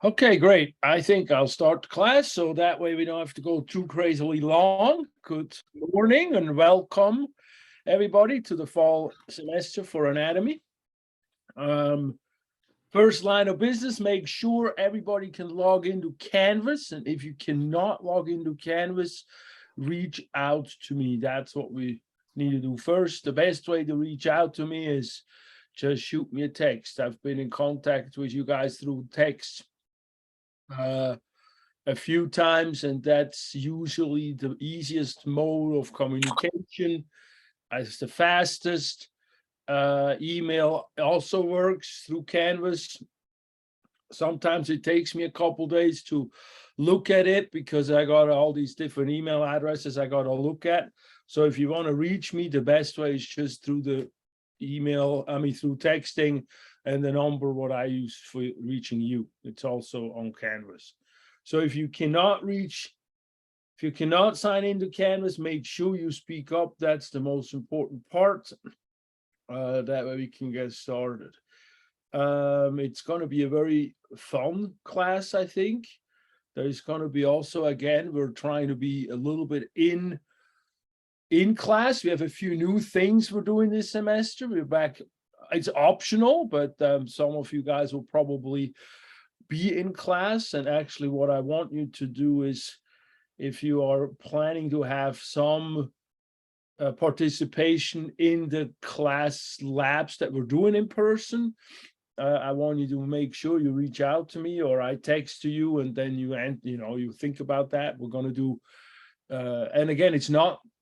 Okay, great. I think I'll start the class so that way we don't have to go too crazily long. Good morning and welcome everybody to the fall semester for anatomy. First line of business, make sure everybody can log into Canvas. And if you cannot log into Canvas, reach out to me. That's what we need to do first. The best way to reach out to me is just shoot me a text. I've been in contact with you guys through text a few times, and that's usually the easiest mode of communication. It's the fastest. Email also works through Canvas. Sometimes it takes me a couple days to look at it because I got all these different email addresses I got to look at. So if you want to reach me, the best way is just through the email, through texting, and the number what I use for reaching you. It's also on Canvas. So if you cannot sign into Canvas, make sure you speak up. That's the most important part. That way we can get started. It's going to be a very fun class, I think. There's going to be also, again, we're trying to be a little bit in class. We have a few new things we're doing this semester. We're back. It's optional, but some of you guys will probably be in class. And actually what I want you to do is, if you are planning to have some participation in the class labs that we're doing in person, I want you to make sure you reach out to me or I text to you, and then you think about that. We're going to do, and again,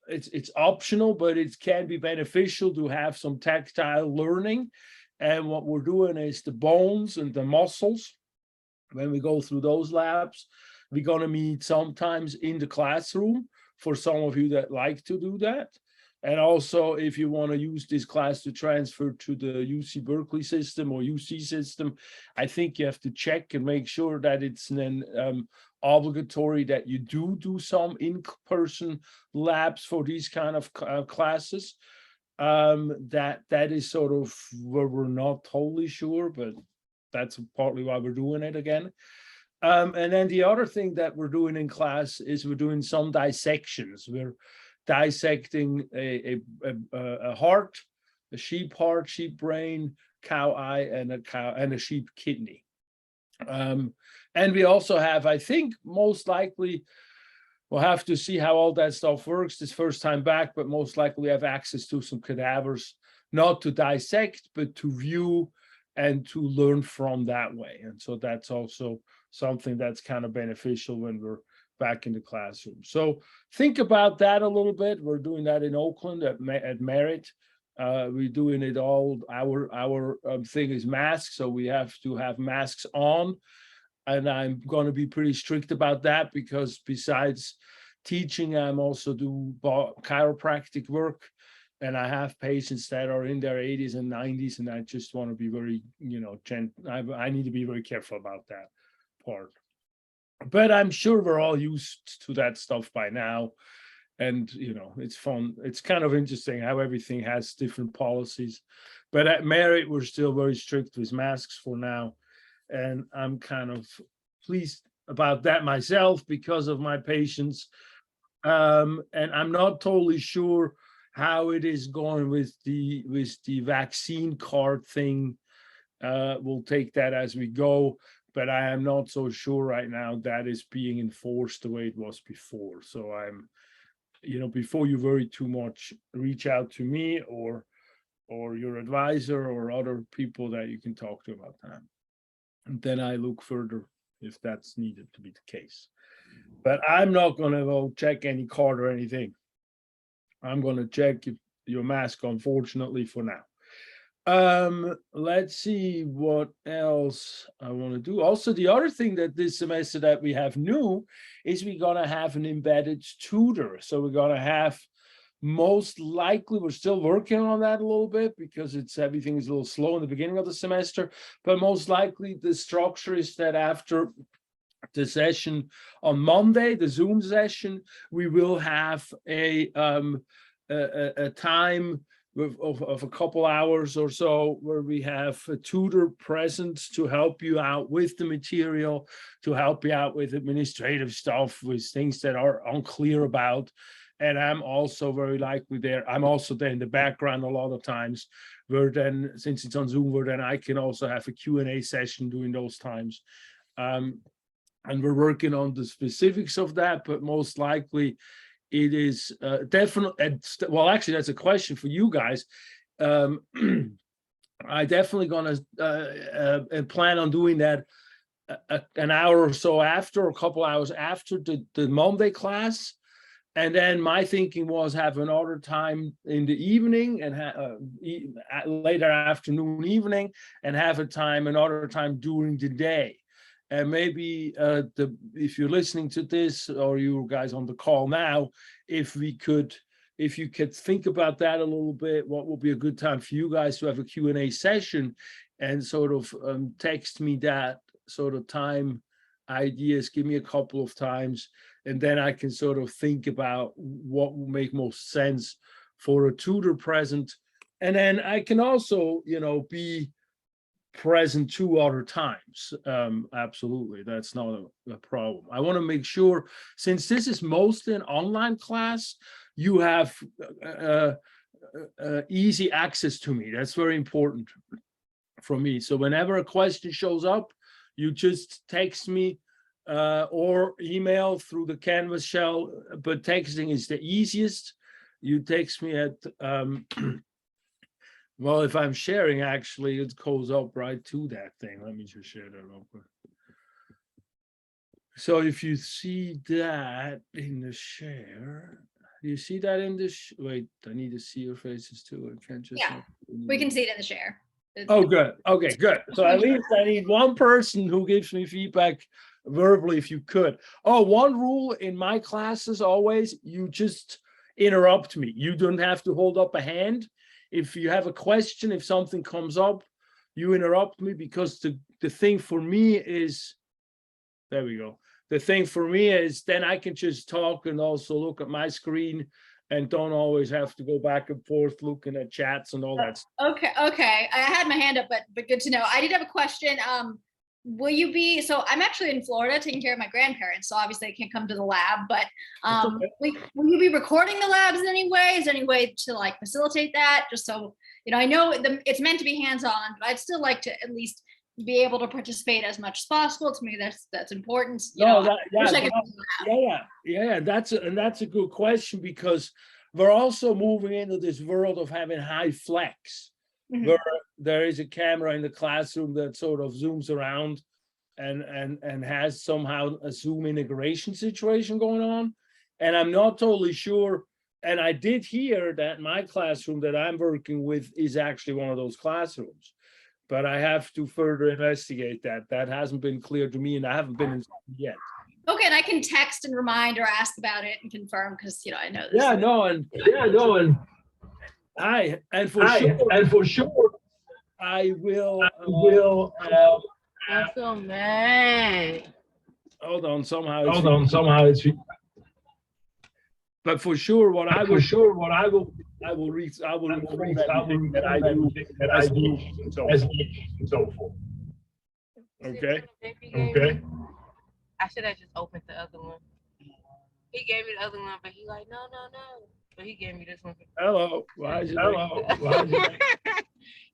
it's optional, but it can be beneficial to have some tactile learning. And what we're doing is the bones and the muscles. When we go through those labs, we're going to meet sometimes in the classroom for some of you that like to do that. And also, if you want to use this class to transfer to the UC Berkeley system or UC system, I think you have to check and make sure that it's then obligatory that you do some in-person labs for these kind of classes. That is sort of where we're not totally sure, but that's partly why we're doing it again. And then the other thing that we're doing in class is we're doing some dissections. We're dissecting a heart, a sheep heart, sheep brain, cow eye, and a sheep kidney. And we also have, I think, most likely, we'll have to see how all that stuff works this first time back, but most likely we have access to some cadavers, not to dissect, but to view and to learn from that way. And so that's also something that's kind of beneficial when we're back in the classroom. So think about that a little bit. We're doing that in Oakland at Merritt. We're doing it all. Our thing is masks, so we have to have masks on. And I'm going to be pretty strict about that because besides teaching, I'm also do chiropractic work. And I have patients that are in their 80s and 90s, and I just want to be very, I need to be very careful about that part. But I'm sure we're all used to that stuff by now. And, it's fun. It's kind of interesting how everything has different policies. But at Merritt, we're still very strict with masks for now. And I'm kind of pleased about that myself because of my patients. And I'm not totally sure how it is going with the vaccine card thing. We'll take that as we go, but I am not so sure right now that is being enforced the way it was before. So I'm, before you worry too much, reach out to me or your advisor or other people that you can talk to about that. And then I look further if that's needed to be the case. But I'm not going to go check any card or anything. I'm going to check your mask, unfortunately, for now. Let's see what else I want to do. Also, the other thing that this semester that we have new is we're going to have an embedded tutor. So we're going to have, most likely, we're still working on that a little bit because everything is a little slow in the beginning of the semester, but most likely the structure is that after the session on Monday, the Zoom session, we will have a time of a couple hours or so, where we have a tutor present to help you out with the material, to help you out with administrative stuff, with things that are unclear about. And I'm also very likely there. I'm also there in the background a lot of times, where then, since it's on Zoom, where then I can also have a Q&A session during those times. And we're working on the specifics of that, but most likely it is definitely, well, actually, that's a question for you guys. I definitely gonna plan on doing that an hour or so after, a couple hours after the Monday class. And then my thinking was have another time in the evening and later afternoon, evening, and have another time during the day. And maybe if you're listening to this, or you guys on the call now, if you could think about that a little bit, what will be a good time for you guys to have a Q&A session, and sort of text me that sort of time ideas, give me a couple of times, and then I can sort of think about what will make most sense for a tutor present. And then I can also, be present 2 other times. Absolutely, that's not a problem. I want to make sure, since this is mostly an online class, you have easy access to me. That's very important for me. So whenever a question shows up, you just text me or email through the Canvas shell, but texting is the easiest. You text me at well, if I'm sharing, actually, it goes up right to that thing. Let me just share that real quick. So if you see that in the share, you see that in the wait, I need to see your faces too. I can't just. Yeah, we can see it in the share. Oh, good. Okay, good. So at least I need one person who gives me feedback verbally, if you could. Oh, one rule in my classes always, you just interrupt me. You don't have to hold up a hand. If you have a question, if something comes up, you interrupt me, because the thing for me is, there we go. The thing for me is then I can just talk and also look at my screen, and don't always have to go back and forth looking at chats and all that stuff. Okay. I had my hand up, but good to know. I did have a question. Will you be, so I'm actually in Florida taking care of my grandparents, so obviously I can't come to the lab, but Okay. will you be recording the labs in any way? Is there any way to like facilitate that? Just so, I know it's meant to be hands-on, but I'd still like to at least be able to participate as much as possible. To me, that's important. That's a good question, because we're also moving into this world of having high flex, where there is a camera in the classroom that sort of zooms around and has somehow a Zoom integration situation going on. And I'm not totally sure. And I did hear that my classroom that I'm working with is actually one of those classrooms, but I have to further investigate that. That hasn't been clear to me, and I haven't been inside yet. Okay, and I can text and remind or ask about it and confirm, because I know this. And for sure, I will. I'm so mad. Hold on, somehow it's. But for sure, I will read everything that I do and so forth. Okay. I should have just opened the other one. He gave me the other one, but he like, no. But he gave me this one. Hello. Why is it?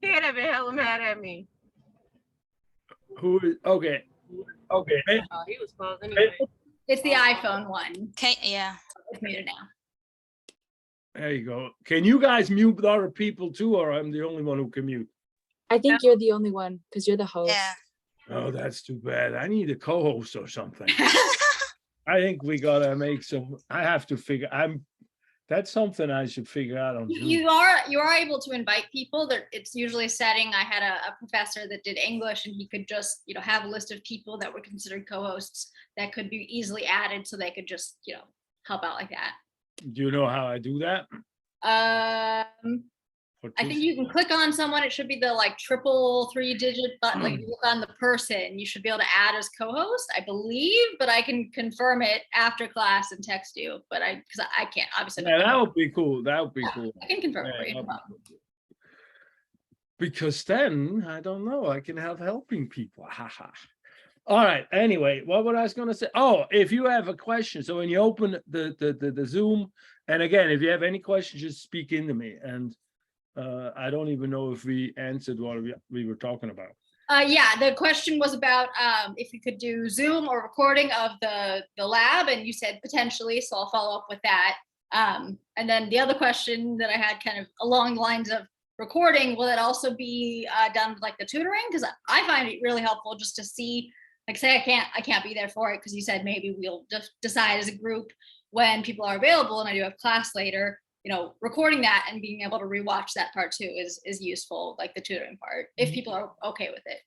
He'd have been hella mad at me. Who is okay? Oh, he was close anyway. It's the iPhone one. Okay, yeah. It's muted now. There you go. Can you guys mute other people too, or I'm the only one who can mute? I think you're the only one, because you're the host. Yeah. Oh, that's too bad. I need a co-host or something. I think we gotta make some. I have to figure. That's something I should figure out on Zoom. You are able to invite people. It's usually a setting. I had a professor that did English, and he could just have a list of people that were considered co-hosts that could be easily added, so they could just help out like that. Do you know how I do that? I think you can click on someone. It should be the like 333 button. Like you look on the person, you should be able to add as co-host, I believe, but I can confirm it after class and text you. But because I can't, obviously. Yeah, that would be cool. That would be cool. I can confirm it for Yeah, you. that'd be cool. Because then I don't know, I can have helping people. Haha. All right. Anyway, what was I going to say? Oh, if you have a question, so when you open the Zoom, and again, if you have any questions, just speak into me. And I don't even know if we answered what we were talking about. Yeah, the question was about if you could do Zoom or recording of the lab, and you said potentially, so I'll follow up with that. And then the other question that I had kind of along the lines of recording, will it also be done with like the tutoring? Because I find it really helpful just to see, like say I can't be there for it because you said maybe we'll just decide as a group when people are available and I do have class later. Recording that and being able to rewatch that part too is useful, like the tutoring part, if people are okay with it.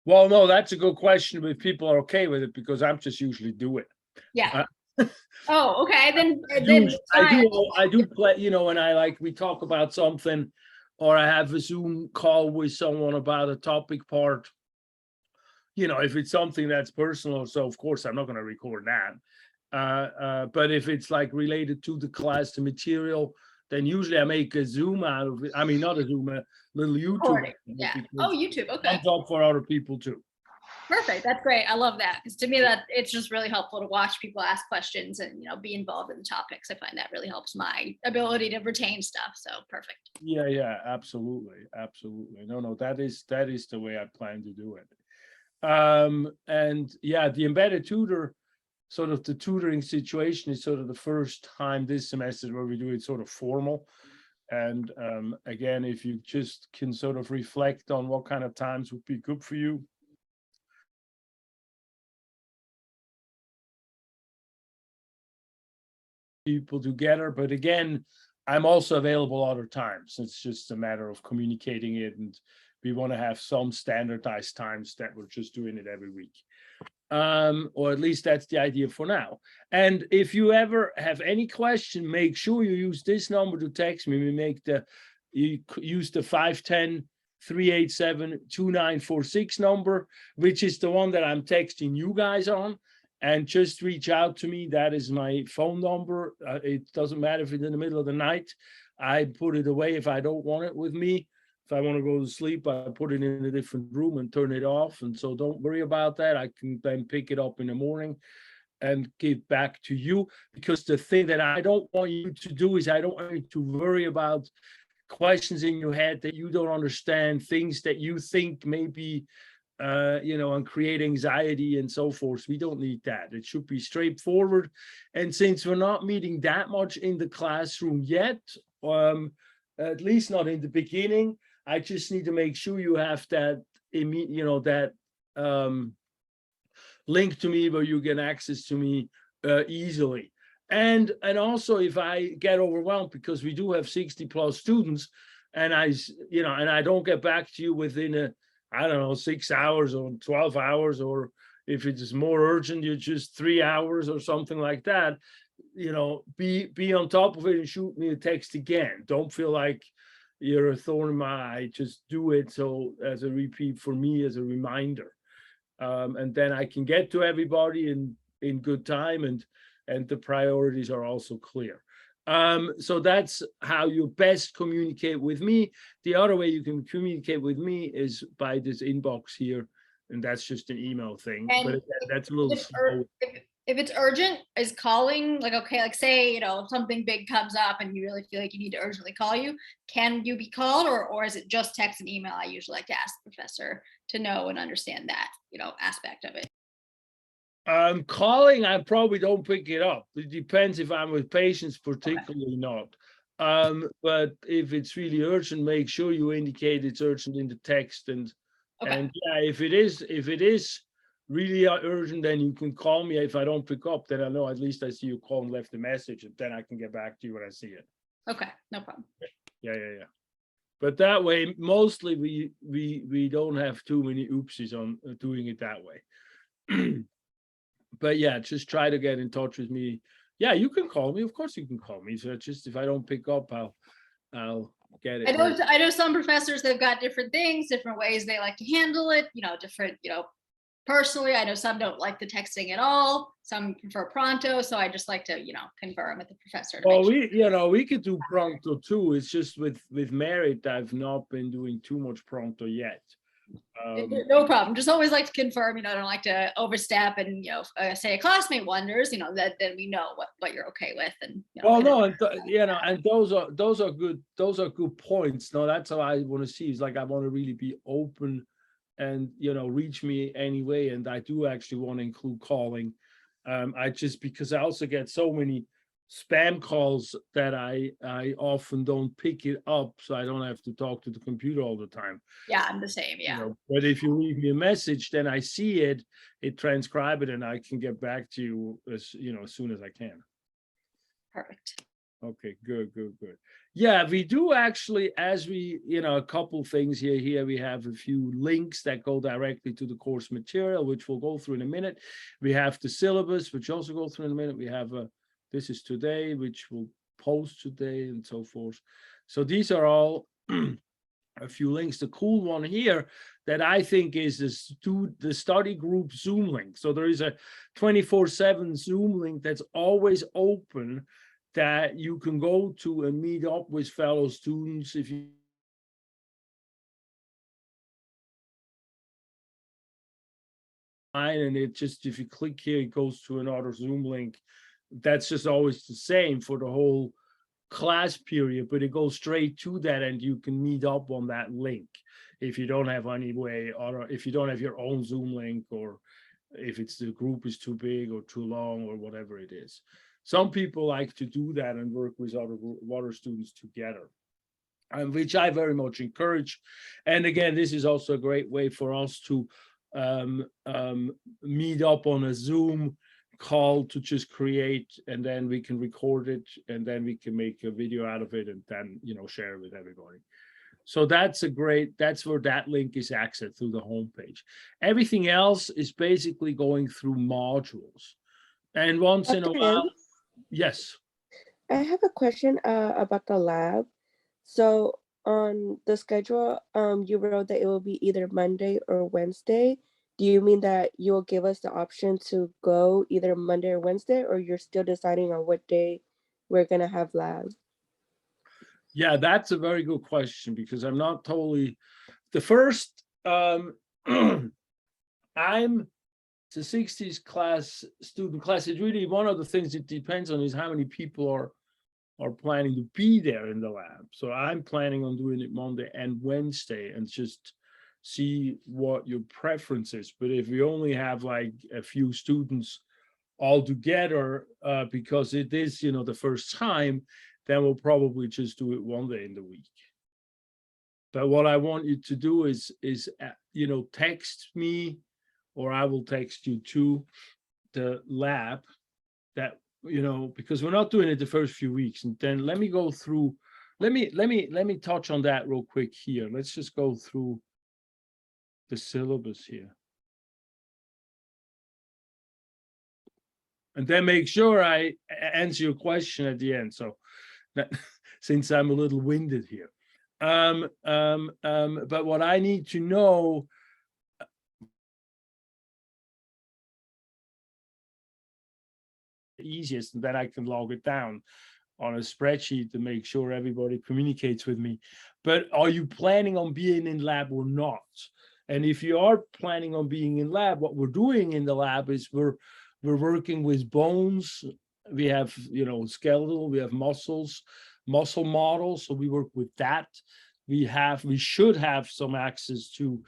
Well, no, that's a good question if people are okay with it, because I'm just usually do it. Yeah. Oh, okay. Then I do play, when we talk about something, or I have a Zoom call with someone about a topic part, if it's something that's personal, so of course I'm not going to record that. But if it's like related to the class, the material, then usually I make a Zoom out of it. I mean, not a Zoom, a little YouTube. Recording. Yeah. Oh, YouTube. Okay. It's up for other people too. Perfect. That's great. I love that, because to me that it's just really helpful to watch people ask questions and be involved in the topics. I find that really helps my ability to retain stuff. So perfect. Yeah, absolutely. No, that is the way I plan to do it. And yeah, the embedded tutor, sort of the tutoring situation is sort of the first time this semester where we do it sort of formal. And again, if you just can sort of reflect on what kind of times would be good for you. People together, but again, I'm also available other times. It's just a matter of communicating it, and we want to have some standardized times that we're just doing it every week. Or at least that's the idea for now. And if you ever have any question, make sure you use this number to text me. You use the 510-387-2946 number, which is the one that I'm texting you guys on. And just reach out to me. That is my phone number. It doesn't matter if it's in the middle of the night. I put it away if I don't want it with me. If I want to go to sleep, I put it in a different room and turn it off. And so don't worry about that. I can then pick it up in the morning and give back to you. Because the thing that I don't want you to do is I don't want you to worry about questions in your head that you don't understand, things that you think maybe and create anxiety and so forth. We don't need that. It should be straightforward. And since we're not meeting that much in the classroom yet, at least not in the beginning, I just need to make sure you have that, link to me where you get access to me easily. And also, if I get overwhelmed, because we do have 60+ students, and I don't get back to you within 6 hours or 12 hours, or if it is more urgent, you're just 3 hours or something like that, be on top of it and shoot me a text again. Don't feel like you're a thorn in my eye. Just do it so as a repeat for me, as a reminder. And then I can get to everybody in good time, and the priorities are also clear. So that's how you best communicate with me. The other way you can communicate with me is by this inbox here, and that's just an email thing. And but that's a little slow. If it's urgent, is calling like, okay, like say, something big comes up and you really feel like you need to urgently call you, can you be called, or is it just text and email? I usually like to ask the professor to know and understand that, aspect of it. Calling, I probably don't pick it up. It depends if I'm with patients, particularly not. But if it's really urgent, make sure you indicate it's urgent in the text. And yeah, if it is really urgent, then you can call me. If I don't pick up, then I know at least I see you call and left a message, and then I can get back to you when I see it. Okay, no problem. Yeah. But that way, mostly we don't have too many oopsies on doing it that way. But yeah, just try to get in touch with me. Yeah, you can call me. Of course you can call me. So just if I don't pick up, I'll get I it. know some professors, they've got different things, different ways they like to handle it, different, personally, I know some don't like the texting at all. Some prefer Pronto. So I just like to, confirm with the professor. To Well, make sure. we could do Pronto too. It's just with Merit, I've not been doing too much Pronto yet. No problem. Just always like to confirm, I don't like to overstep and, say a classmate wonders, that then we know what you're okay with. And, Well, no, and and those are good points. No, that's how I want to see. It's like I want to really be open and, reach me anyway. And I do actually want to include calling. Because I also get so many spam calls that I often don't pick it up, so I don't have to talk to the computer all the time. Yeah, I'm the same. Yeah. But if you leave me a message, then I see it, transcribe it, and I can get back to you as soon as I can. Perfect. Okay, good. Yeah, we do actually, as we, a couple things here. Here we have a few links that go directly to the course material, which we'll go through in a minute. We have the syllabus, which also go through in a minute. We have this is today, which we'll post today and so forth. So these are all a few links. The cool one here that I think is the study group Zoom link. So there is a 24/7 Zoom link that's always open that you can go to and meet up with fellow students if you and it just, if you click here, it goes to another Zoom link. That's just always the same for the whole class period, but it goes straight to that and you can meet up on that link if you don't have any way, or if you don't have your own Zoom link, or if the group is too big or too long or whatever it is. Some people like to do that and work with other students together, which I very much encourage. And again, this is also a great way for us to meet up on a Zoom call to just create, and then we can record it, and then we can make a video out of it, and then share it with everybody. So that's where that link is accessed through the homepage. Everything else is basically going through modules, and once in a while. Yes. I have a question about the lab. So on the schedule, you wrote that it will be either Monday or Wednesday. Do you mean that you will give us the option to go either Monday or Wednesday, or you're still deciding on what day we're gonna have lab? Yeah, that's a very good question, because I'm not totally the first. I'm the 60s student class. It's really one of the things it depends on is how many people are planning to be there in the lab. So I'm planning on doing it Monday and Wednesday, and just see what your preference is. But if we only have like a few students all together, because it is the first time, then we'll probably just do it one day in the week. But what I want you to do is text me, or I will text you to the lab that, because we're not doing it the first few weeks. And then let me go through, let me touch on that real quick here. Let's just go through the syllabus here. And then make sure I answer your question at the end. So since I'm a little winded here. But what I need to know, easiest, and then I can log it down on a spreadsheet to make sure everybody communicates with me. But are you planning on being in lab or not? And if you are planning on being in lab, what we're doing in the lab is we're working with bones. We have skeletal, we have muscle models, so we work with that. We should have some access to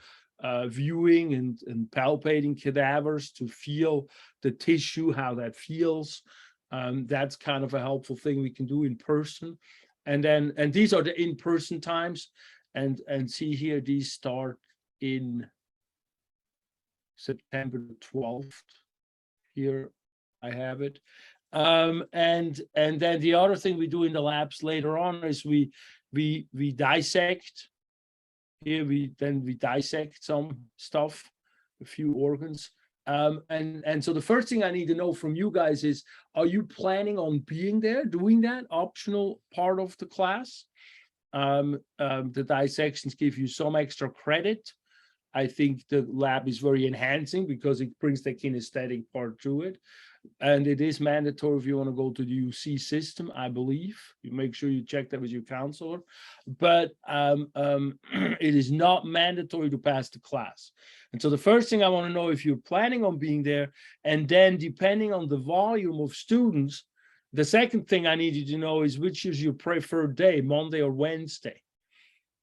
viewing and palpating cadavers to feel the tissue, how that feels. That's kind of a helpful thing we can do in person. And these are the in-person times. And see here, these start in September 12th. Here I have it. And then the other thing we do in the labs later on is we dissect. Here we dissect some stuff, a few organs. And so the first thing I need to know from you guys is, are you planning on being there, doing that optional part of the class? the dissections give you some extra credit. I think the lab is very enhancing because it brings the kinesthetic part to it. And it is mandatory if you want to go to the UC system, I believe. You make sure you check that with your counselor. But it is not mandatory to pass the class. And so the first thing I want to know if you're planning on being there, and then depending on the volume of students, the second thing I need you to know is which is your preferred day, Monday or Wednesday.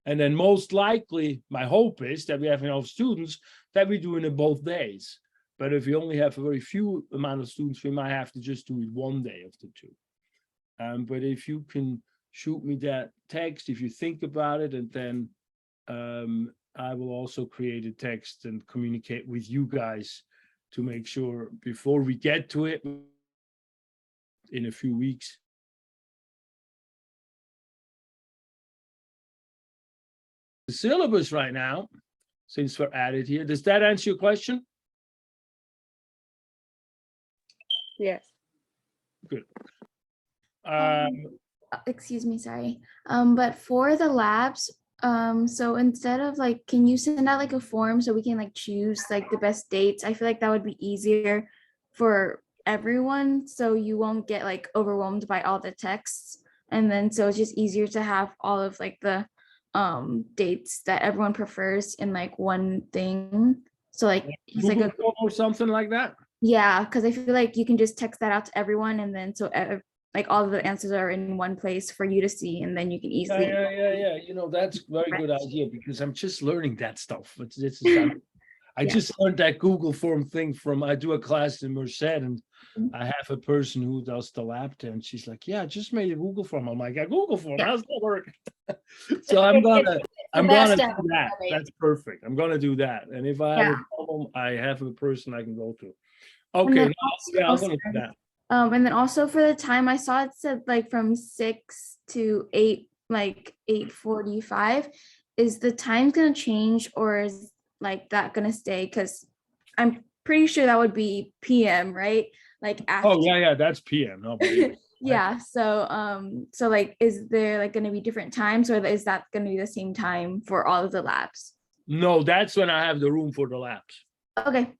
And then most likely, my hope is that we have enough students that we do it in both days. But if we only have a very few amount of students, we might have to just do it one day of the two. But if you can shoot me that text, if you think about it, and then I will also create a text and communicate with you guys to make sure before we get to it in a few weeks. The syllabus right now, since we're at it here, does that answer your question? Yes. Good. Excuse me, sorry. But for the labs, so instead of like, can you send out like a form so we can like choose like the best dates? I feel like that would be easier for everyone, so you won't get like overwhelmed by all the texts. And then so it's just easier to have all of like the dates that everyone prefers in like one thing. So like it's like a Google Form or something like that. yeah, because I feel like you can just text that out to everyone, and then so like all of the answers are in one place for you to see, and then you can easily. Yeah. You know, that's a very good idea because I'm just learning that stuff. But this is I Yeah. just learned that Google Form thing from, I do a class in Merced, and I have a person who does the lab there, and she's like, yeah, I just made a Google Form. I'm like, a Google Form, Yeah. how's that work? So I'm gonna best do ever, that. right? That's perfect. I'm gonna do that. And if I have Yeah. a problem, I have a person I can go to. And Okay, then yeah, I'm also- gonna do that. And then also for the time, I saw it said like from 6 to 8, like 8:45. Is the time gonna change, or is like that gonna stay? Because I'm pretty sure that would be PM, right? Like after. Oh, yeah, that's PM. No, but Yeah, so like, is there like gonna be different times, or is that gonna be the same time for all of the labs? no, that's when I have the room for the labs. Okay,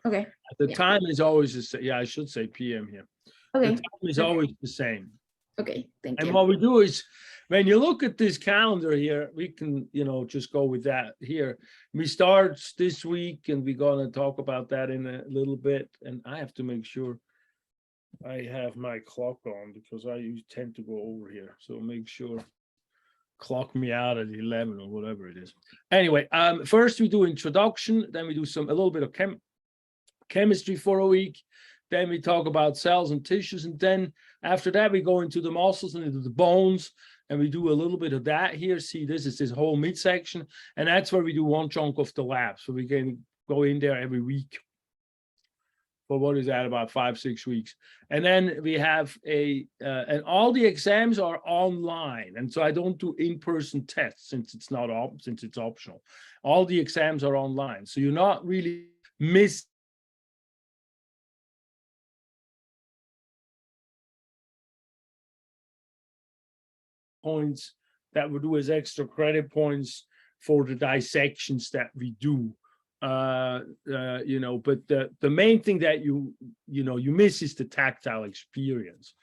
okay, The Yeah. time is always the same. Yeah, I should say PM here. The okay, time is Okay. always the same. okay, thank And you. what we do is, when you look at this calendar here, we can, just go with that here. We start this week and we're gonna talk about that in a little bit. And I have to make sure I have my clock on because I tend to go over here. So make sure clock me out at 11 or whatever it is. Anyway, first we do introduction, then we do a little bit of chemistry for a week. Then we talk about cells and tissues. And then after that, we go into the muscles and into the bones. And we do a little bit of that here. See, this is this whole midsection. And that's where we do one chunk of the lab. So we can go in there every week. For what is that, about 5-6 weeks. And then we have and all the exams are online. And so I don't do in-person tests since it's optional. All the exams are online. So you're not really missing points that we do as extra credit points for the dissections that we do. But the main thing that you miss is the tactile experience,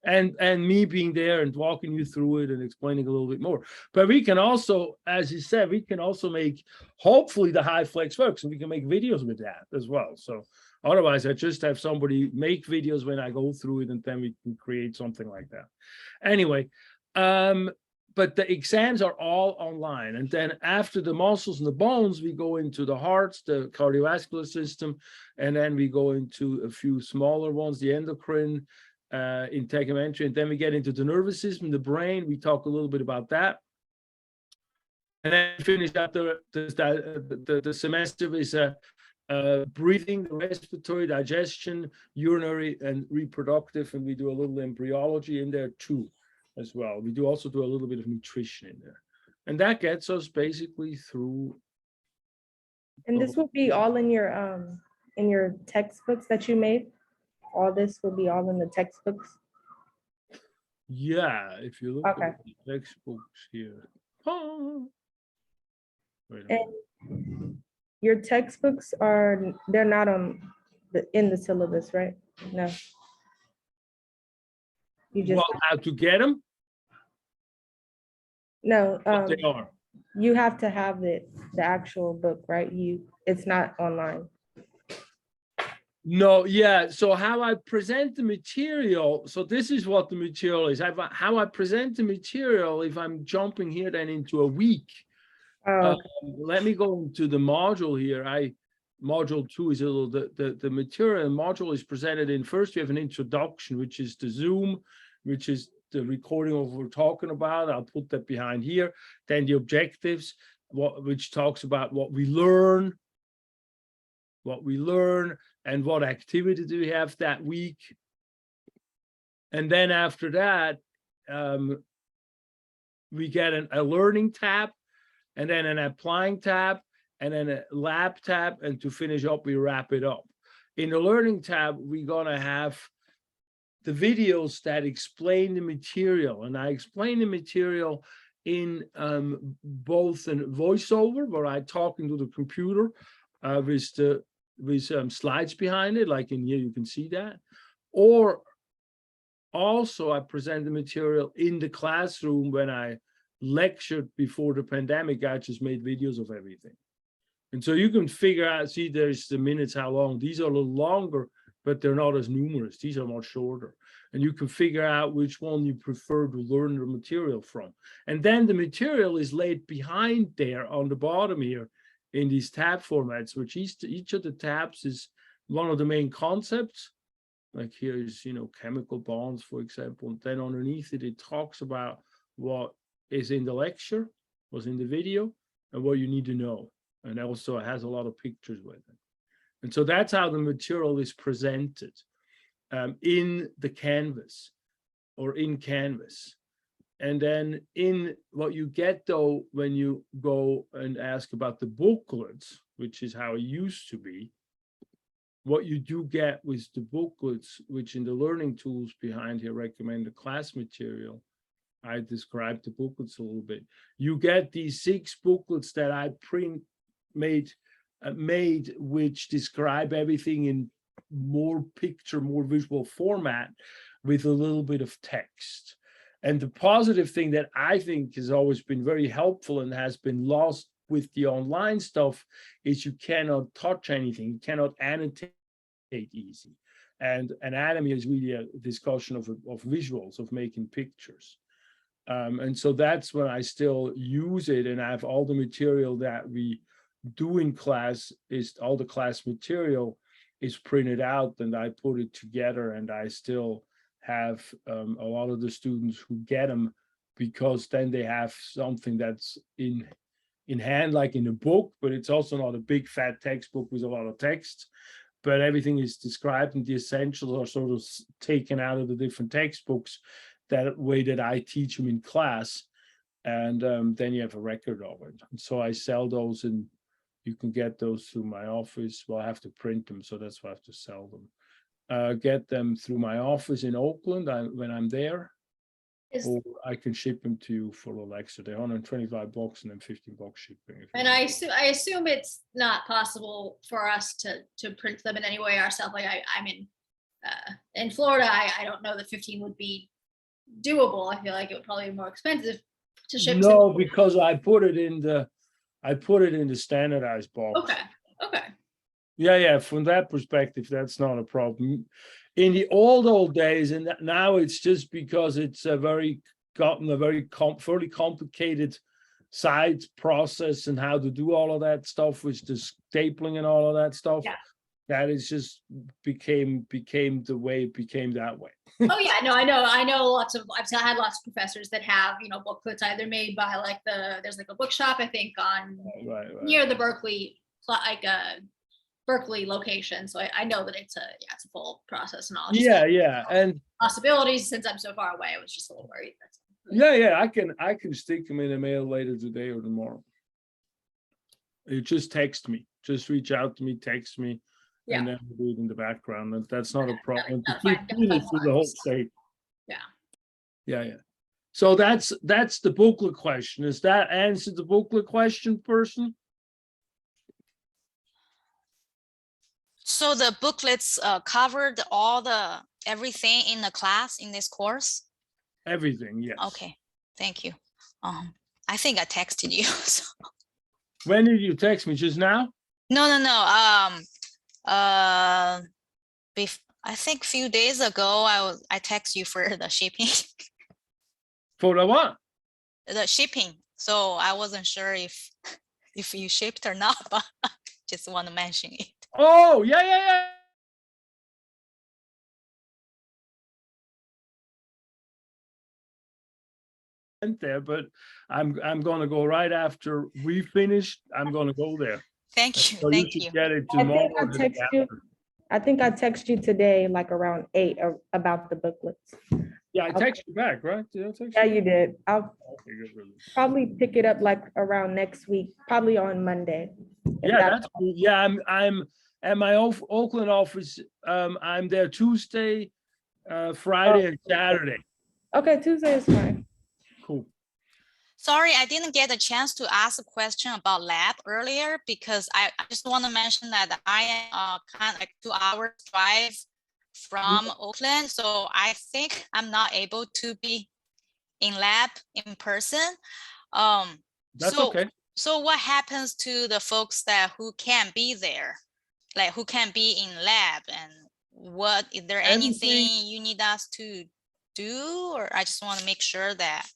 and me being there and walking you through it and explaining a little bit more. But we can also, as you said, we can also make hopefully the HyFlex works, and we can make videos with that as well. So otherwise, I just have somebody make videos when I go through it, and then we can create something like that. Anyway, but the exams are all online. And then after the muscles and the bones, we go into the hearts, the cardiovascular system, and then we go into a few smaller ones, the endocrine, integumentary, and then we get into the nervous system, the brain. We talk a little bit about that. And then finish up the semester with breathing, respiratory, digestion, urinary, and reproductive, and we do a little embryology in there too. As well. We do also do a little bit of nutrition in there. And that gets us basically through. And this will be all in your textbooks that you made? All this will be all in the textbooks? Yeah, if you look Okay. at the textbooks here. Oh. Wait a And minute. your textbooks they're not in the syllabus, right? No. You just, Well, how to get them? no, What they are. you have to have the actual book, right? It's not online. No, yeah. So how I present the material. So this is what the material is. How I present the material. If I'm jumping here then into a week, Oh, let me go into the module here. Module 2 is a little the material module is presented in. First, we have an introduction, which is the Zoom, which is the recording of what we're talking about. I'll put that behind here. Then the objectives, which talks about what we learn, and what activity do we have that week. And then after that, we get a learning tab, and then an applying tab, and then a lab tab, and to finish up, we wrap it up. In the learning tab, we're gonna have the videos that explain the material, and I explain the material in both a voiceover, where I talk into the computer with slides behind it, like in here, you can see that. Or also I present the material in the classroom. When I lectured before the pandemic, I just made videos of everything. And so you can figure out, see, there's the minutes, how long. These are a little longer, but they're not as numerous. These are much shorter. And you can figure out which one you prefer to learn the material from. And then the material is laid behind there on the bottom here in these tab formats, which each of the tabs is one of the main concepts. Like here is, chemical bonds, for example. And then underneath it, it talks about what is in the lecture, what's in the video, and what you need to know. And also it has a lot of pictures with it. And so that's how the material is presented in the Canvas or in Canvas. And then in what you get, though, when you go and ask about the booklets, which is how it used to be, what you do get with the booklets, which in the learning tools behind here recommend the class material, I described the booklets a little bit. You get these 6 booklets that I made, which describe everything in more visual format with a little bit of text. And the positive thing that I think has always been very helpful and has been lost with the online stuff is you cannot touch anything. You cannot annotate easy. And anatomy is really a discussion of visuals, of making pictures. And so that's when I still use it, and I have all the material that we do in class, is all the class material is printed out, and I put it together, and I still have a lot of the students who get them, because then they have something that's in hand, like in a book, but it's also not a big fat textbook with a lot of text, but everything is described, and the essentials are sort of taken out of the different textbooks, that way that I teach them in class. And then you have a record of it. And so I sell those, and you can get those through my office. Well, I have to print them, so that's why I have to sell them. Get them through my office in Oakland when I'm there, or I can ship them to you for a little extra. They're $125 and then $15 shipping. And I assume it's not possible for us to print them in any way ourselves. Like I'm in Florida. I don't know that 15 would be doable. I feel like it would probably be more expensive to ship. No, because I put it in the standardized box. Okay. Yeah. From that perspective, that's not a problem. In the old days, and now it's just because it's fairly complicated site process and how to do all of that stuff with the stapling and all of that stuff. Yeah. That is just became the way it became that way. Oh yeah, no, I know I've had lots of professors that have, booklets either made by there's like a bookshop, I think, on right. near the Berkeley, Berkeley location. So I know that it's a full process and all. Yeah. And possibilities, since I'm so far away, I was just a little worried. Yeah, I can stick them in the mail later today or tomorrow. You just text me, just reach out to me, text me. Yeah. And then we'll do it in the background. And that's not a problem. That's fine. Through the whole state. Yeah. Yeah, yeah. So that's the booklet question. Does that answer the booklet question, person? So the booklets covered everything in the class in this course? Everything, yes. Okay, thank you. I think I texted you. So. When did you text me? Just now? No. I think a few days ago, I text you for the shipping. For the what? The shipping. So I wasn't sure if you shipped or not, but just want to mention it. Oh, yeah. There, but I'm gonna go right after we finish. I'm gonna go there. Thank you. So Thank should you. get it I tomorrow. think I or the day text you. after. I think I text you today, like around 8 about the booklets. Yeah, I text you back, right? Did I text Yeah, you? you did. I'll Okay, good, really. probably pick it up like around next week, probably on Monday. if Yeah, that's- that's cool. Yeah, I'm at my Oakland office. I'm there Tuesday, Friday, and Saturday. Okay, Tuesday is fine. Cool. Sorry, I didn't get a chance to ask a question about lab earlier because I just want to mention that I am kind of like 2 hours drive from Oakland. So I think I'm not able to be in lab in person. That's okay. So what happens to the folks who can't be there? Like who can't be in lab, and is there anything Everything- you need us to do? Or I just want to make sure that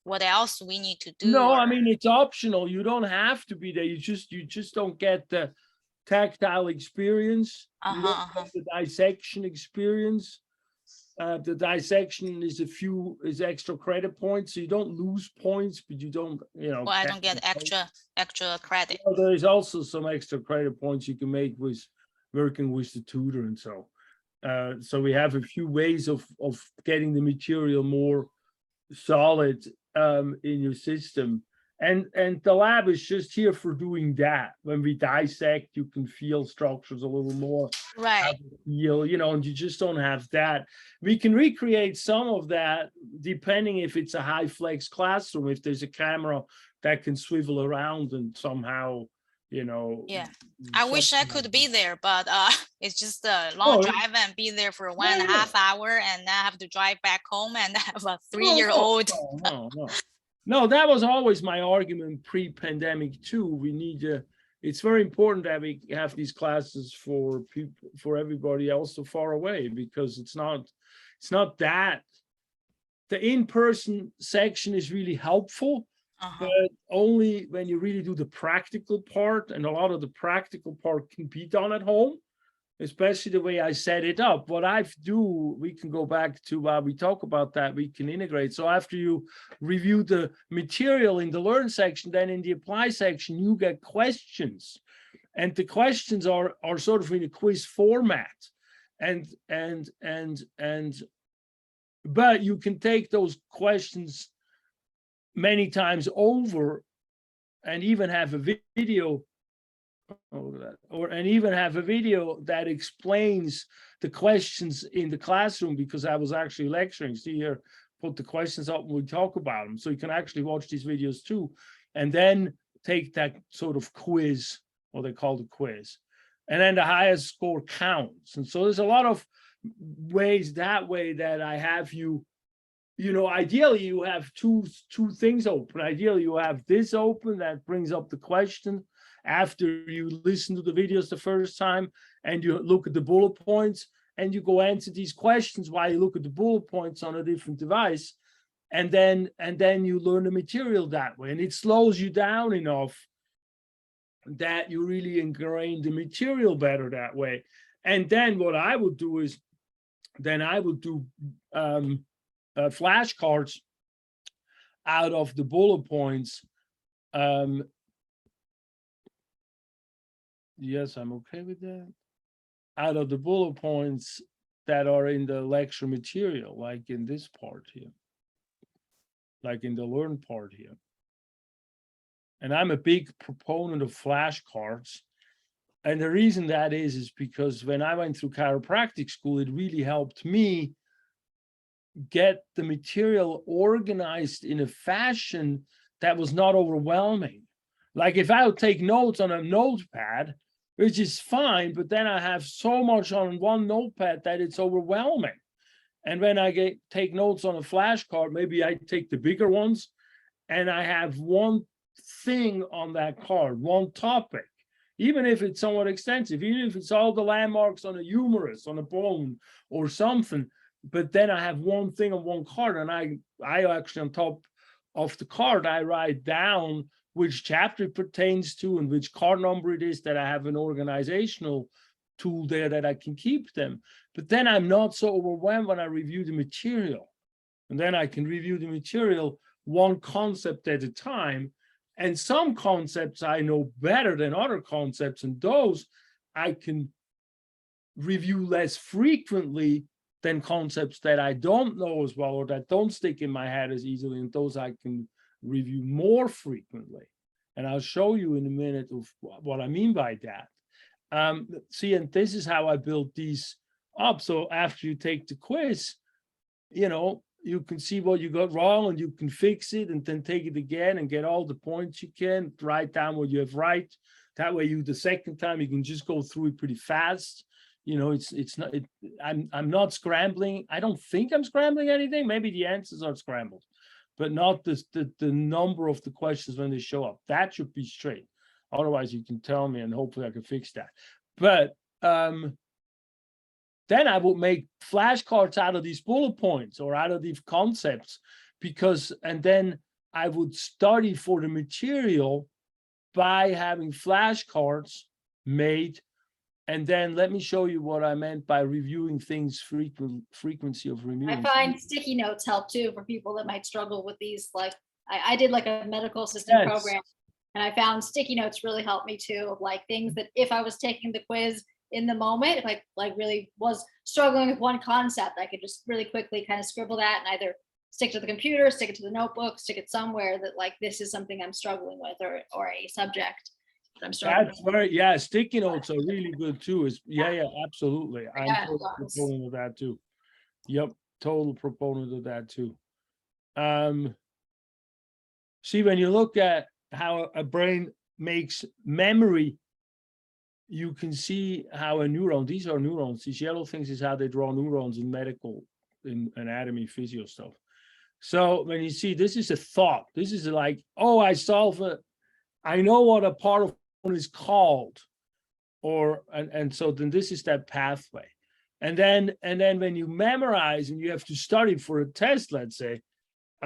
what else we need to do? No, I or- mean, it's optional. You don't have to be there. You just don't get the tactile experience. You don't Uh-huh. get the dissection experience. The dissection is extra credit points, so you don't lose points, but you don't, Well, I don't get technically- extra credit. Well, there is also some extra credit points you can make with working with the tutor and so. So we have a few ways of getting the material more solid in your system. And the lab is just here for doing that. When we dissect, you can feel structures a little more. Right. And you just don't have that. We can recreate some of that depending if it's a high flex classroom, if there's a camera that can swivel around and somehow, Yeah. I wish I something could like be that. there, but it's just a long Oh, drive and be there for 1.5 hours, and then I have to drive back home and have a No, 3-year-old. No, that was always my argument pre-pandemic too. We need it's very important that we have these classes for people, for everybody else so far away, because it's not that the in-person section is really helpful, Uh-huh. but only when you really do the practical part, and a lot of the practical part can be done at home, especially the way I set it up. What I do, we can go back to while we talk about that, we can integrate. So after you review the material in the learn section, then in the apply section, you get questions. And the questions are sort of in a quiz format. But you can take those questions many times over and even have a video that explains the questions in the classroom, because I was actually lecturing. See here, put the questions up and we talk about them. So you can actually watch these videos too, and then take that sort of quiz, what they call the quiz. And then the highest score counts. And so there's a lot of ways that I have you, ideally you have two things open. Ideally you have this open that brings up the question after you listen to the videos the first time, and you look at the bullet points, and you go answer these questions while you look at the bullet points on a different device, and then you learn the material that way. And it slows you down enough that you really ingrain the material better that way. And then what I would do is, I would do flashcards out of the bullet points. Yes, I'm okay with that. Out of the bullet points that are in the lecture material, like in this part here, like in the learn part here. And I'm a big proponent of flashcards. And the reason that is because when I went through chiropractic school, it really helped me get the material organized in a fashion that was not overwhelming. Like if I would take notes on a notepad, which is fine, but then I have so much on one notepad that it's overwhelming. And when I take notes on a flashcard, maybe I take the bigger ones and I have one thing on that card, one topic, even if it's somewhat extensive, even if it's all the landmarks on a humerus, on a bone or something, but then I have one thing on one card, and I actually on top of the card, I write down which chapter it pertains to and which card number it is, that I have an organizational tool there that I can keep them. But then I'm not so overwhelmed when I review the material. And then I can review the material one concept at a time. And some concepts I know better than other concepts, and those I can review less frequently than concepts that I don't know as well or that don't stick in my head as easily, and those I can review more frequently. And I'll show you in a minute of what I mean by that. See, and this is how I built these up. So after you take the quiz, you know, you can see what you got wrong and you can fix it and then take it again and get all the points you can, write down what you have right. That way the second time you can just go through it pretty fast. You know, I'm not scrambling. I don't think I'm scrambling anything. Maybe the answers are scrambled, but not the number of the questions when they show up. That should be straight. Otherwise, you can tell me and hopefully I can fix that. But then I would make flashcards out of these bullet points or out of these concepts, and then I would study for the material by having flashcards made. And then let me show you what I meant by reviewing things, frequency of review. I find sticky notes help too for people that might struggle with these. Like I did like a medical assistant program, and I found sticky notes really helped me too, of like things that if I was taking the quiz in the moment, if I like really was struggling with one concept, I could just really quickly kind of scribble that and either stick to the computer, stick it to the notebook, stick it somewhere that like this is something I'm struggling with, or a subject that I'm struggling That's with. very, sticky notes are really good too. Yeah, absolutely. I'm Yeah, total proponent of that too. Yep, total proponent of that too. See, when you look at how a brain makes memory, you can see how a neuron, these are neurons, these yellow things is how they draw neurons in medical, in anatomy, physio stuff. So when you see, this is a thought, this is like, oh, I know what a part of one is called, and so then this is that pathway. And then when you memorize and you have to study for a test, let's say,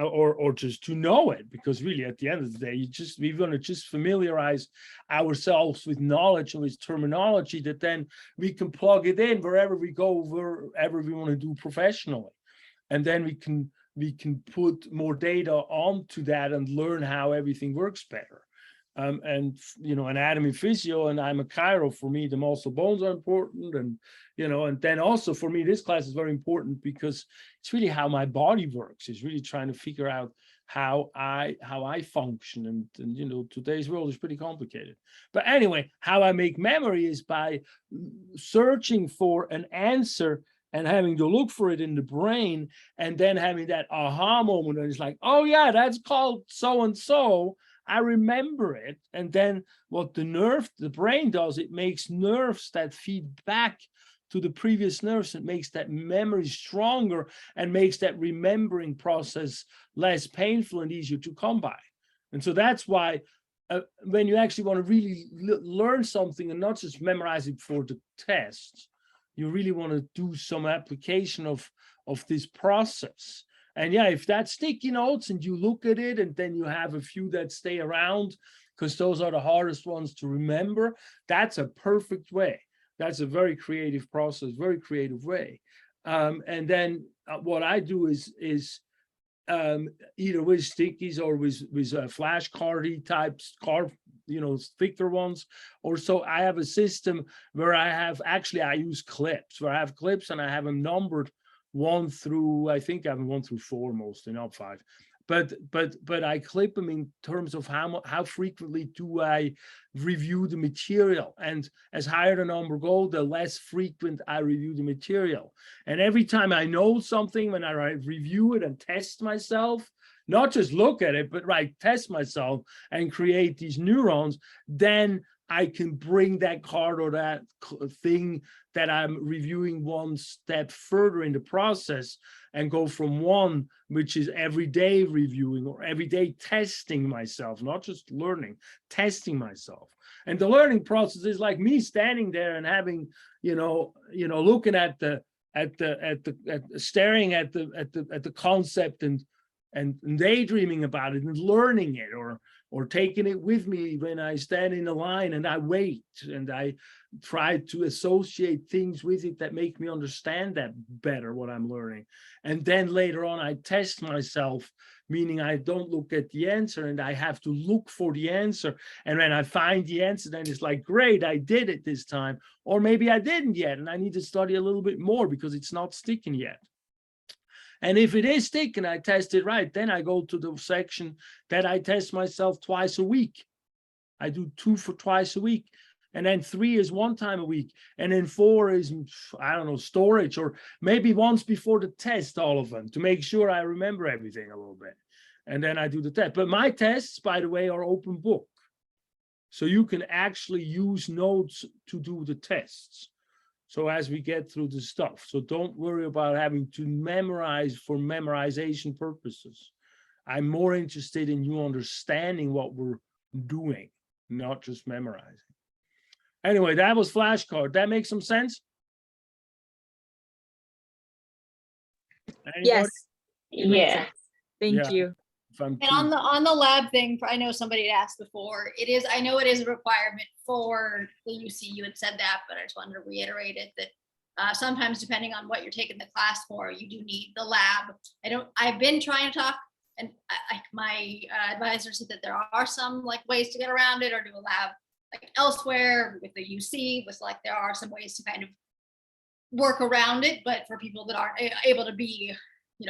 or just to know it, because really at the end of the day, we're going to just familiarize ourselves with knowledge and with terminology that then we can plug it in wherever we go, wherever we want to do professionally. And then we can put more data onto that and learn how everything works better. And, you know, anatomy, physio, and I'm a chiro. For me, the muscle bones are important. And, you know, and then also for me, this class is very important because it's really how my body works. It's really trying to figure out how I function. And, you know, today's world is pretty complicated. But anyway, how I make memory is by searching for an answer and having to look for it in the brain, and then having that aha moment. And it's like, oh yeah, that's called so-and-so. I remember it. And then what the brain does, it makes nerves that feed back to the previous nerves. It makes that memory stronger and makes that remembering process less painful and easier to come by. And so that's why when you actually want to really learn something and not just memorize it for the test, you really want to do some application of this process. And yeah, if that's sticky notes and you look at it and then you have a few that stay around, because those are the hardest ones to remember, that's a perfect way. That's a very creative process, very creative way. And then what I do is either with stickies or with flashcardy types, you know, thicker ones, or so I have a system where I use clips, where I have clips and I have them numbered 1 through, I think I have 1 through 4 mostly, not 5. but I clip them in terms of how frequently do I review the material, and as higher the number go, the less frequent I review the material. And every time I know something, when I review it and test myself, not just look at it, but test myself and create these neurons, then I can bring that card or that thing that I'm reviewing one step further in the process and go from one, which is everyday reviewing or everyday testing myself, not just learning, testing myself. And the learning process is like me standing there and having, looking staring at the concept and daydreaming about it and learning it, or taking it with me when I stand in a line and I wait and I try to associate things with it that make me understand that better, what I'm learning. And then later on, I test myself, meaning I don't look at the answer and I have to look for the answer. And when I find the answer, then it's like, great, I did it this time. Or maybe I didn't yet, and I need to study a little bit more because it's not sticking yet. And if it is sticking, I test it right. Then I go to the section that I test myself twice a week. I do 2 for twice a week. And then 3 is 1 time a week. And then 4 is, I don't know, storage, or maybe once before the test, all of them, to make sure I remember everything a little bit. And then I do the test. But my tests, by the way, are open book. So you can actually use notes to do the tests. So as we get through the stuff, so don't worry about having to memorize for memorization purposes. I'm more interested in you understanding what we're doing, not just memorizing. Anyway, that was flashcard. That makes some sense? Anybody? Yes. Yeah. Thank Yeah. you. And on the lab thing, I know somebody had asked before, I know it is a requirement for the UC, you had said that, but I just wanted to reiterate it, that sometimes depending on what you're taking the class for, you do need the lab. I've been trying to talk, and my advisor said that there are some ways to get around it or do a lab elsewhere with the UC, was there are some ways to kind of work around it, but for people that aren't able to be,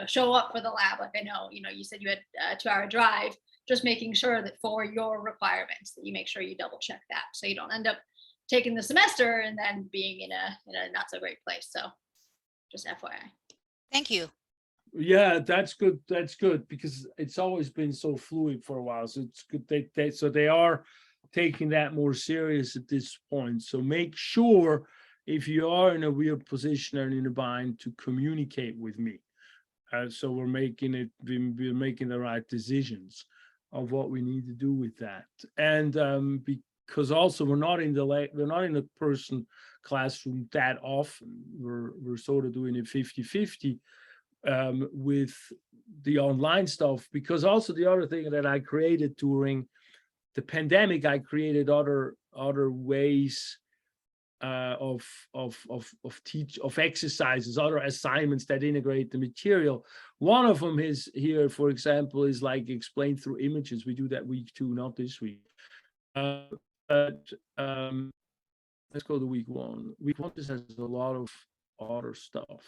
show up for the lab, I know, you said you had a 2-hour drive, just making sure that for your requirements that you make sure you double check that, so you don't end up taking the semester and then being in a not so great place. So just FYI. Thank you. Yeah, that's good. That's good, because it's always been so fluid for a while. So it's good. They are taking that more serious at this point. So make sure, if you are in a weird position and in a bind, to communicate with me. So we're making the right decisions of what we need to do with that. And because also we're not in the person classroom that often. We're sort of doing it 50-50 with the online stuff, because also the other thing that I created during the pandemic, I created other ways of exercises, other assignments that integrate the material. One of them is here, for example, is explained through images. We do that week 2, not this week. Let's go to week 1. Week 1 just has a lot of other stuff.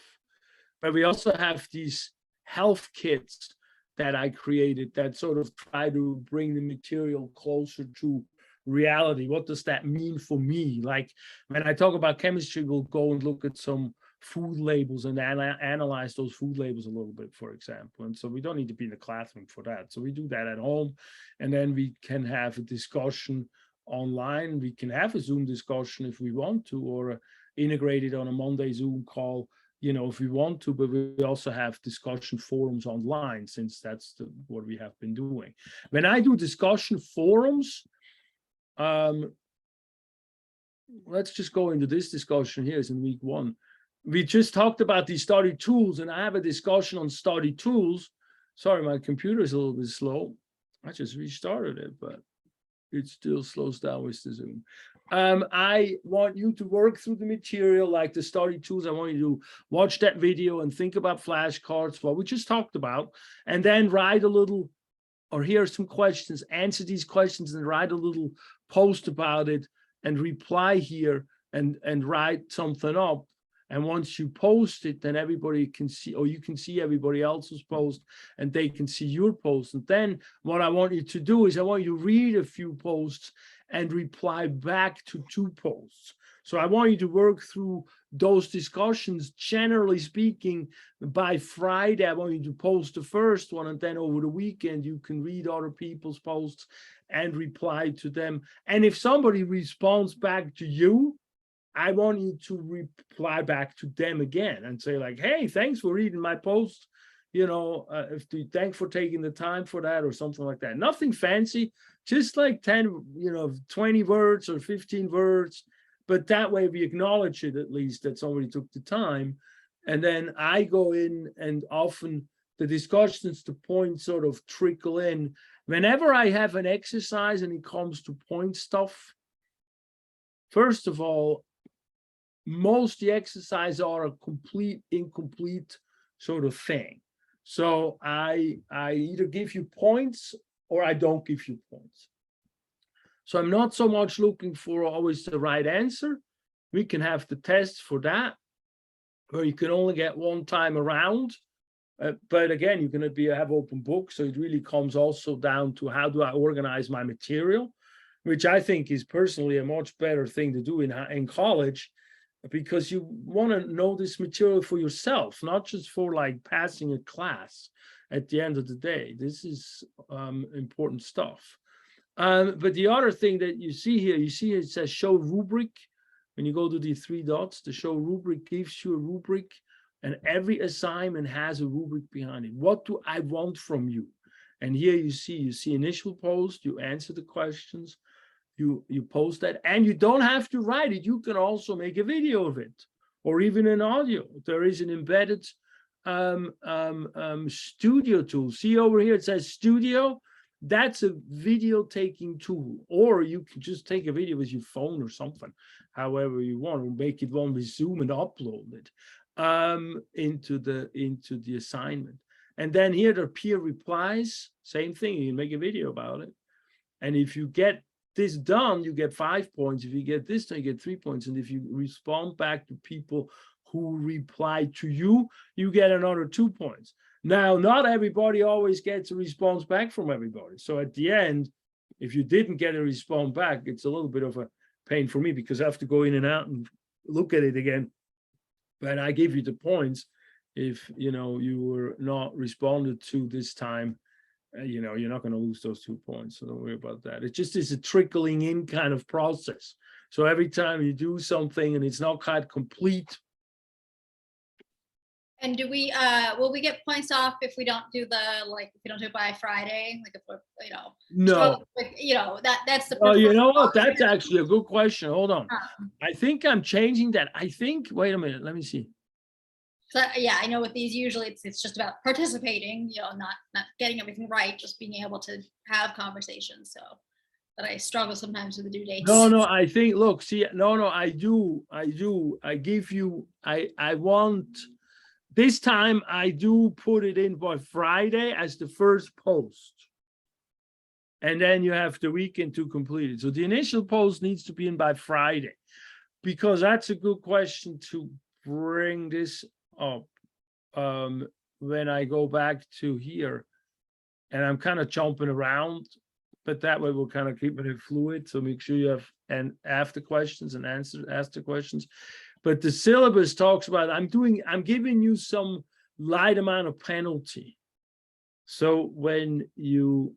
But we also have these health kits that I created that sort of try to bring the material closer to reality. What does that mean for me? When I talk about chemistry, we'll go and look at some food labels and analyze those food labels a little bit, for example. And so we don't need to be in the classroom for that. So we do that at home, and then we can have a discussion online. We can have a Zoom discussion if we want to, or integrate it on a Monday Zoom call, if we want to, but we also have discussion forums online, since that's what we have been doing. When I do discussion forums, let's just go into this discussion here. It's in week 1. We just talked about these study tools, and I have a discussion on study tools. Sorry, my computer is a little bit slow. I just restarted it, but it still slows down with the Zoom. I want you to work through the material, like the study tools. I want you to watch that video and think about flashcards, what we just talked about, and then write a little, or here are some questions, answer these questions and write a little post about it, and reply here and write something up. And once you post it, then everybody can see, or you can see everybody else's post, and they can see your post. And then what I want you to do is I want you to read a few posts and reply back to 2 posts. So I want you to work through those discussions. Generally speaking, by Friday, I want you to post the first one, and then over the weekend, you can read other people's posts and reply to them. And if somebody responds back to you, I want you to reply back to them again and say like, hey, thanks for reading my post. You know, thanks for taking the time for that, or something like that. Nothing fancy, just like 10, 20 words or 15 words. But that way we acknowledge it, at least that somebody took the time. And then I go in, and often the discussions, the points sort of trickle in. Whenever I have an exercise and it comes to point stuff, first of all, most the exercise are a complete, incomplete sort of thing. So I either give you points or I don't give you points. So I'm not so much looking for always the right answer. We can have the tests for that, where you can only get one time around. But again, you're going to have open book. So it really comes also down to how do I organize my material, which I think is personally a much better thing to do in college, because you want to know this material for yourself, not just for like passing a class at the end of the day. This is important stuff. But the other thing that you see here, it says show rubric. When you go to the 3 dots, the show rubric gives you a rubric, and every assignment has a rubric behind it. What do I want from you? And here you see initial post, you answer the questions, you post that, and you don't have to write it. You can also make a video of it, or even an audio. There is an embedded studio tool. See over here, it says studio. That's a video taking tool, or you can just take a video with your phone or something, however you want to make it one with Zoom and upload it into the assignment. And then here there are peer replies, same thing, you can make a video about it. And if you get this done, you get 5 points. If you get this done, you get 3 points. And if you respond back to people who reply to you, you get another 2 points. Now, not everybody always gets a response back from everybody. So at the end, if you didn't get a response back, it's a little bit of a pain for me, because I have to go in and out and look at it again. But I give you the points if you were not responded to this time. You're not going to lose those 2 points, so don't worry about that. It just is a trickling in kind of process. So every time you do something and it's not quite complete. And do we, will we get points off if we don't do if we don't do it by Friday? Like if we're, No. That's the. Oh, you know what? That's actually a good question. Hold on. I think I'm changing that. Wait a minute, let me see. So, yeah, I know with these, usually it's just about participating, not getting everything right, just being able to have conversations. So, but I struggle sometimes with the due dates. No, I think, look, see, no, I do. I give you, I want, this time I do put it in by Friday as the first post. And then you have the weekend to complete it. So the initial post needs to be in by Friday, because that's a good question to bring this up when I go back to here. And I'm kind of jumping around, but that way we're kind of keeping it fluid. So make sure you have and ask the questions and ask the questions. But the syllabus talks about, I'm giving you some light amount of penalty. So when you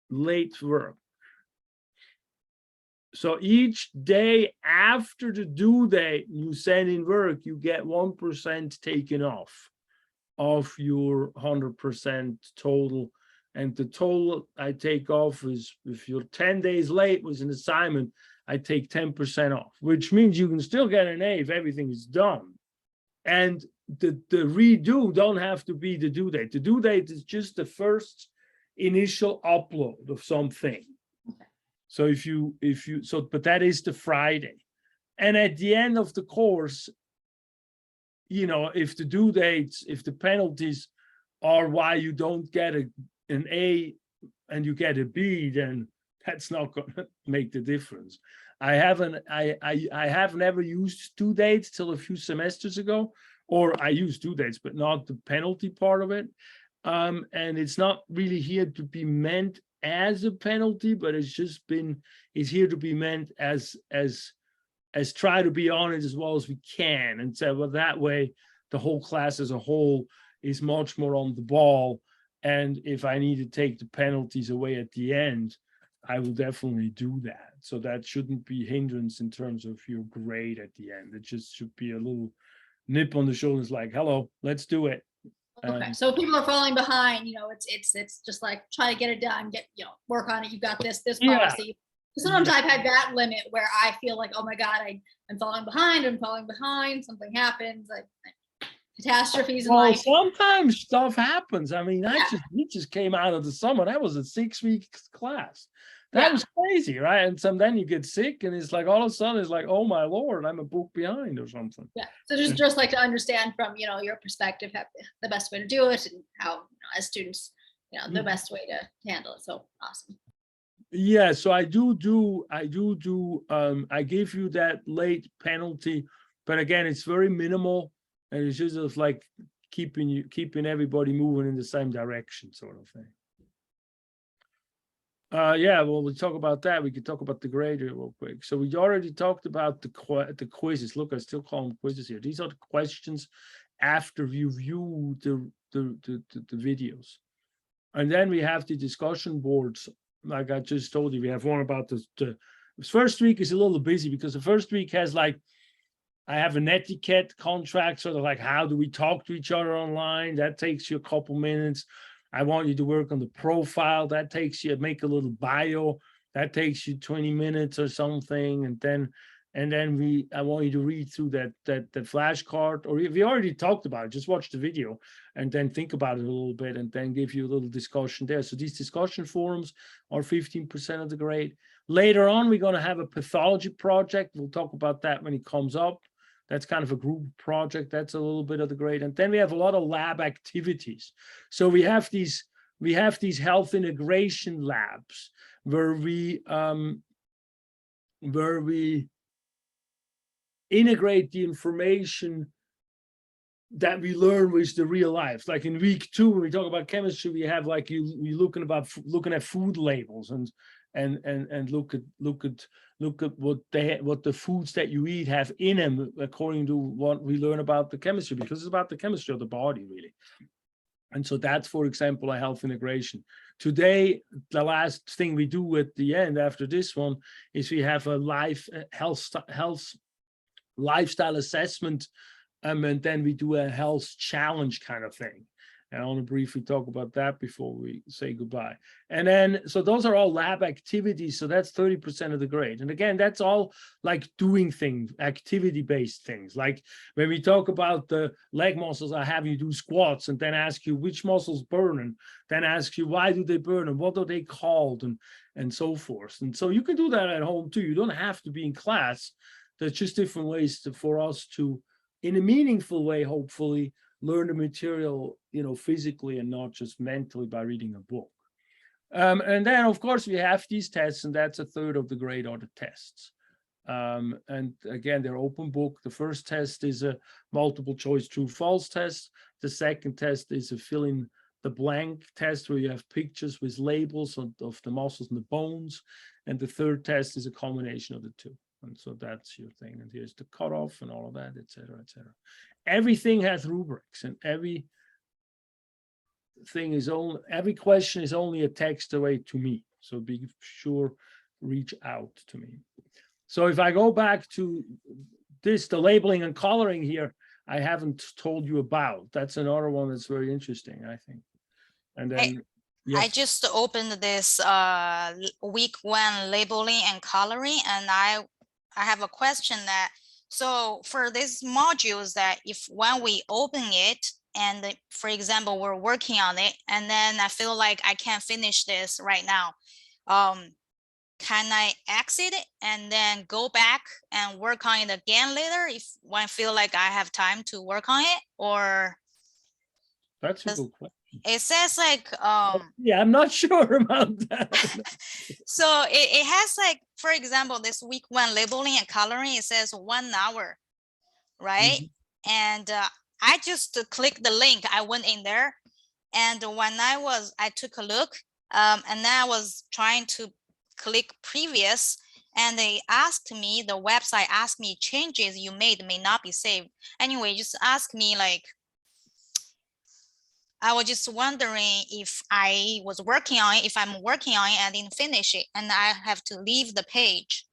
late work, so each day after the due date you send in work, you get 1% taken off of your 100% total. And the total I take off is, if you're 10 days late with an assignment, I take 10% off, which means you can still get an A if everything is done. And the redo don't have to be the due date. The due date is just the first initial upload of something. So but that is the Friday. And at the end of the course, if the due dates, if the penalties are why you don't get an A and you get a B, then that's not going to make the difference. I have never used due dates till a few semesters ago, or I use due dates, but not the penalty part of it. And it's not really here to be meant as a penalty, but it's here to be meant as try to be on it as well as we can. And so, well, that way, the whole class as a whole is much more on the ball. And if I need to take the penalties away at the end, I will definitely do that. So that shouldn't be hindrance in terms of your grade at the end. It just should be a little nip on the shoulders, like, hello, let's do it. Okay, so if people are falling behind, it's just like, try to get it done, work on it. You got this Yeah. policy. Sometimes I've had that limit where I feel like, oh my God, I'm falling behind, something happens, like catastrophes in Well, life. sometimes stuff happens. I mean, we just came out of the summer. That was a 6-week class. That was crazy, right? And then you get sick, and it's like all of a sudden it's like, oh my Lord, I'm a book behind or something. Yeah. So just like to understand from your perspective, the best way to do it, and how as students, the best way to handle it. So awesome. Yeah, so I give you that late penalty, but again, it's very minimal, and it's just like keeping everybody moving in the same direction, sort of thing. Yeah, well, we'll talk about that. We could talk about the grade here real quick. So we already talked about the quizzes. Look, I still call them quizzes here. These are the questions after you view the videos. And then we have the discussion boards. Like I just told you, we have one about the first week is a little busy because the first week has like, I have an etiquette contract, sort of like, how do we talk to each other online? That takes you a couple minutes. I want you to work on the profile. That takes you, make a little bio. That takes you 20 minutes or something. And then I want you to read through that flashcard, or if you already talked about it, just watch the video and then think about it a little bit and then give you a little discussion there. So these discussion forums are 15% of the grade. Later on, we're going to have a pathology project. We'll talk about that when it comes up. That's kind of a group project. That's a little bit of the grade. And then we have a lot of lab activities. So we have these health integration labs where we integrate the information that we learn with the real life. Like in week 2, when we talk about chemistry, we have like you looking at food labels and look at what the foods that you eat have in them according to what we learn about the chemistry, because it's about the chemistry of the body really. And so that's, for example, a health integration. Today, the last thing we do at the end after this one is we have a health lifestyle assessment, and then we do a health challenge kind of thing. And I want to briefly talk about that before we say goodbye. And then, so those are all lab activities. So that's 30% of the grade. And again, that's all like doing things, activity-based things. Like when we talk about the leg muscles, I have you do squats and then ask you which muscles burn, and then ask you why do they burn and what are they called, and so forth. And so you can do that at home too. You don't have to be in class. There's just different ways for us to, in a meaningful way, hopefully, learn the material, physically and not just mentally by reading a book. And then, of course, we have these tests, and that's a third of the grade are the tests. And again, they're open book. The first test is a multiple choice true-false test. The second test is a fill in the blank test where you have pictures with labels of the muscles and the bones. And the third test is a combination of the two. And so that's your thing. And here's the cutoff and all of that, et cetera, et cetera. Everything has rubrics, and every question is only a text away to me. So be sure, reach out to me. So if I go back to this, the labeling and coloring here, I haven't told you about. That's another one that's very interesting, I think. And then I just opened this week 1 labeling and coloring, and I have a question that, so for these modules, that if when we open it and for example we're working on it and then I feel like I can't finish this right now, can I exit it and then go back and work on it again later when I feel like I have time to work on it? Or that's a good question. it says like, Yeah, I'm not sure about that. so it has like, for example, this week one labeling and coloring, it says 1 hour, right? And I just clicked the link, I went in there, and when I took a look, and then I was trying to click previous, and they asked me, the website asked me, changes you made may not be saved. Anyway, just ask me like, I was just wondering if I was working on it, if I'm working on it and didn't finish it, and I have to leave the page.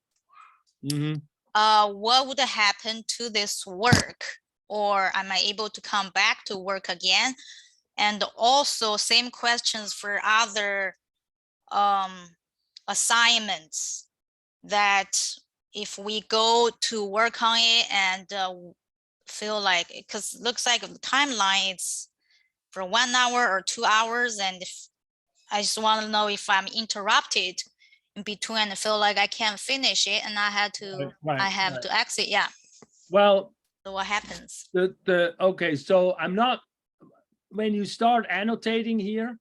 What would happen to this work? Or am I able to come back to work again? And also same questions for other assignments, that if we go to work on it and feel like, because it looks like the timeline it's for 1 hour or 2 hours, and if I just want to know if I'm interrupted in between and feel like I can't finish it and I had to to exit. Yeah. Well, so what happens? Okay, so I'm not, when you start annotating here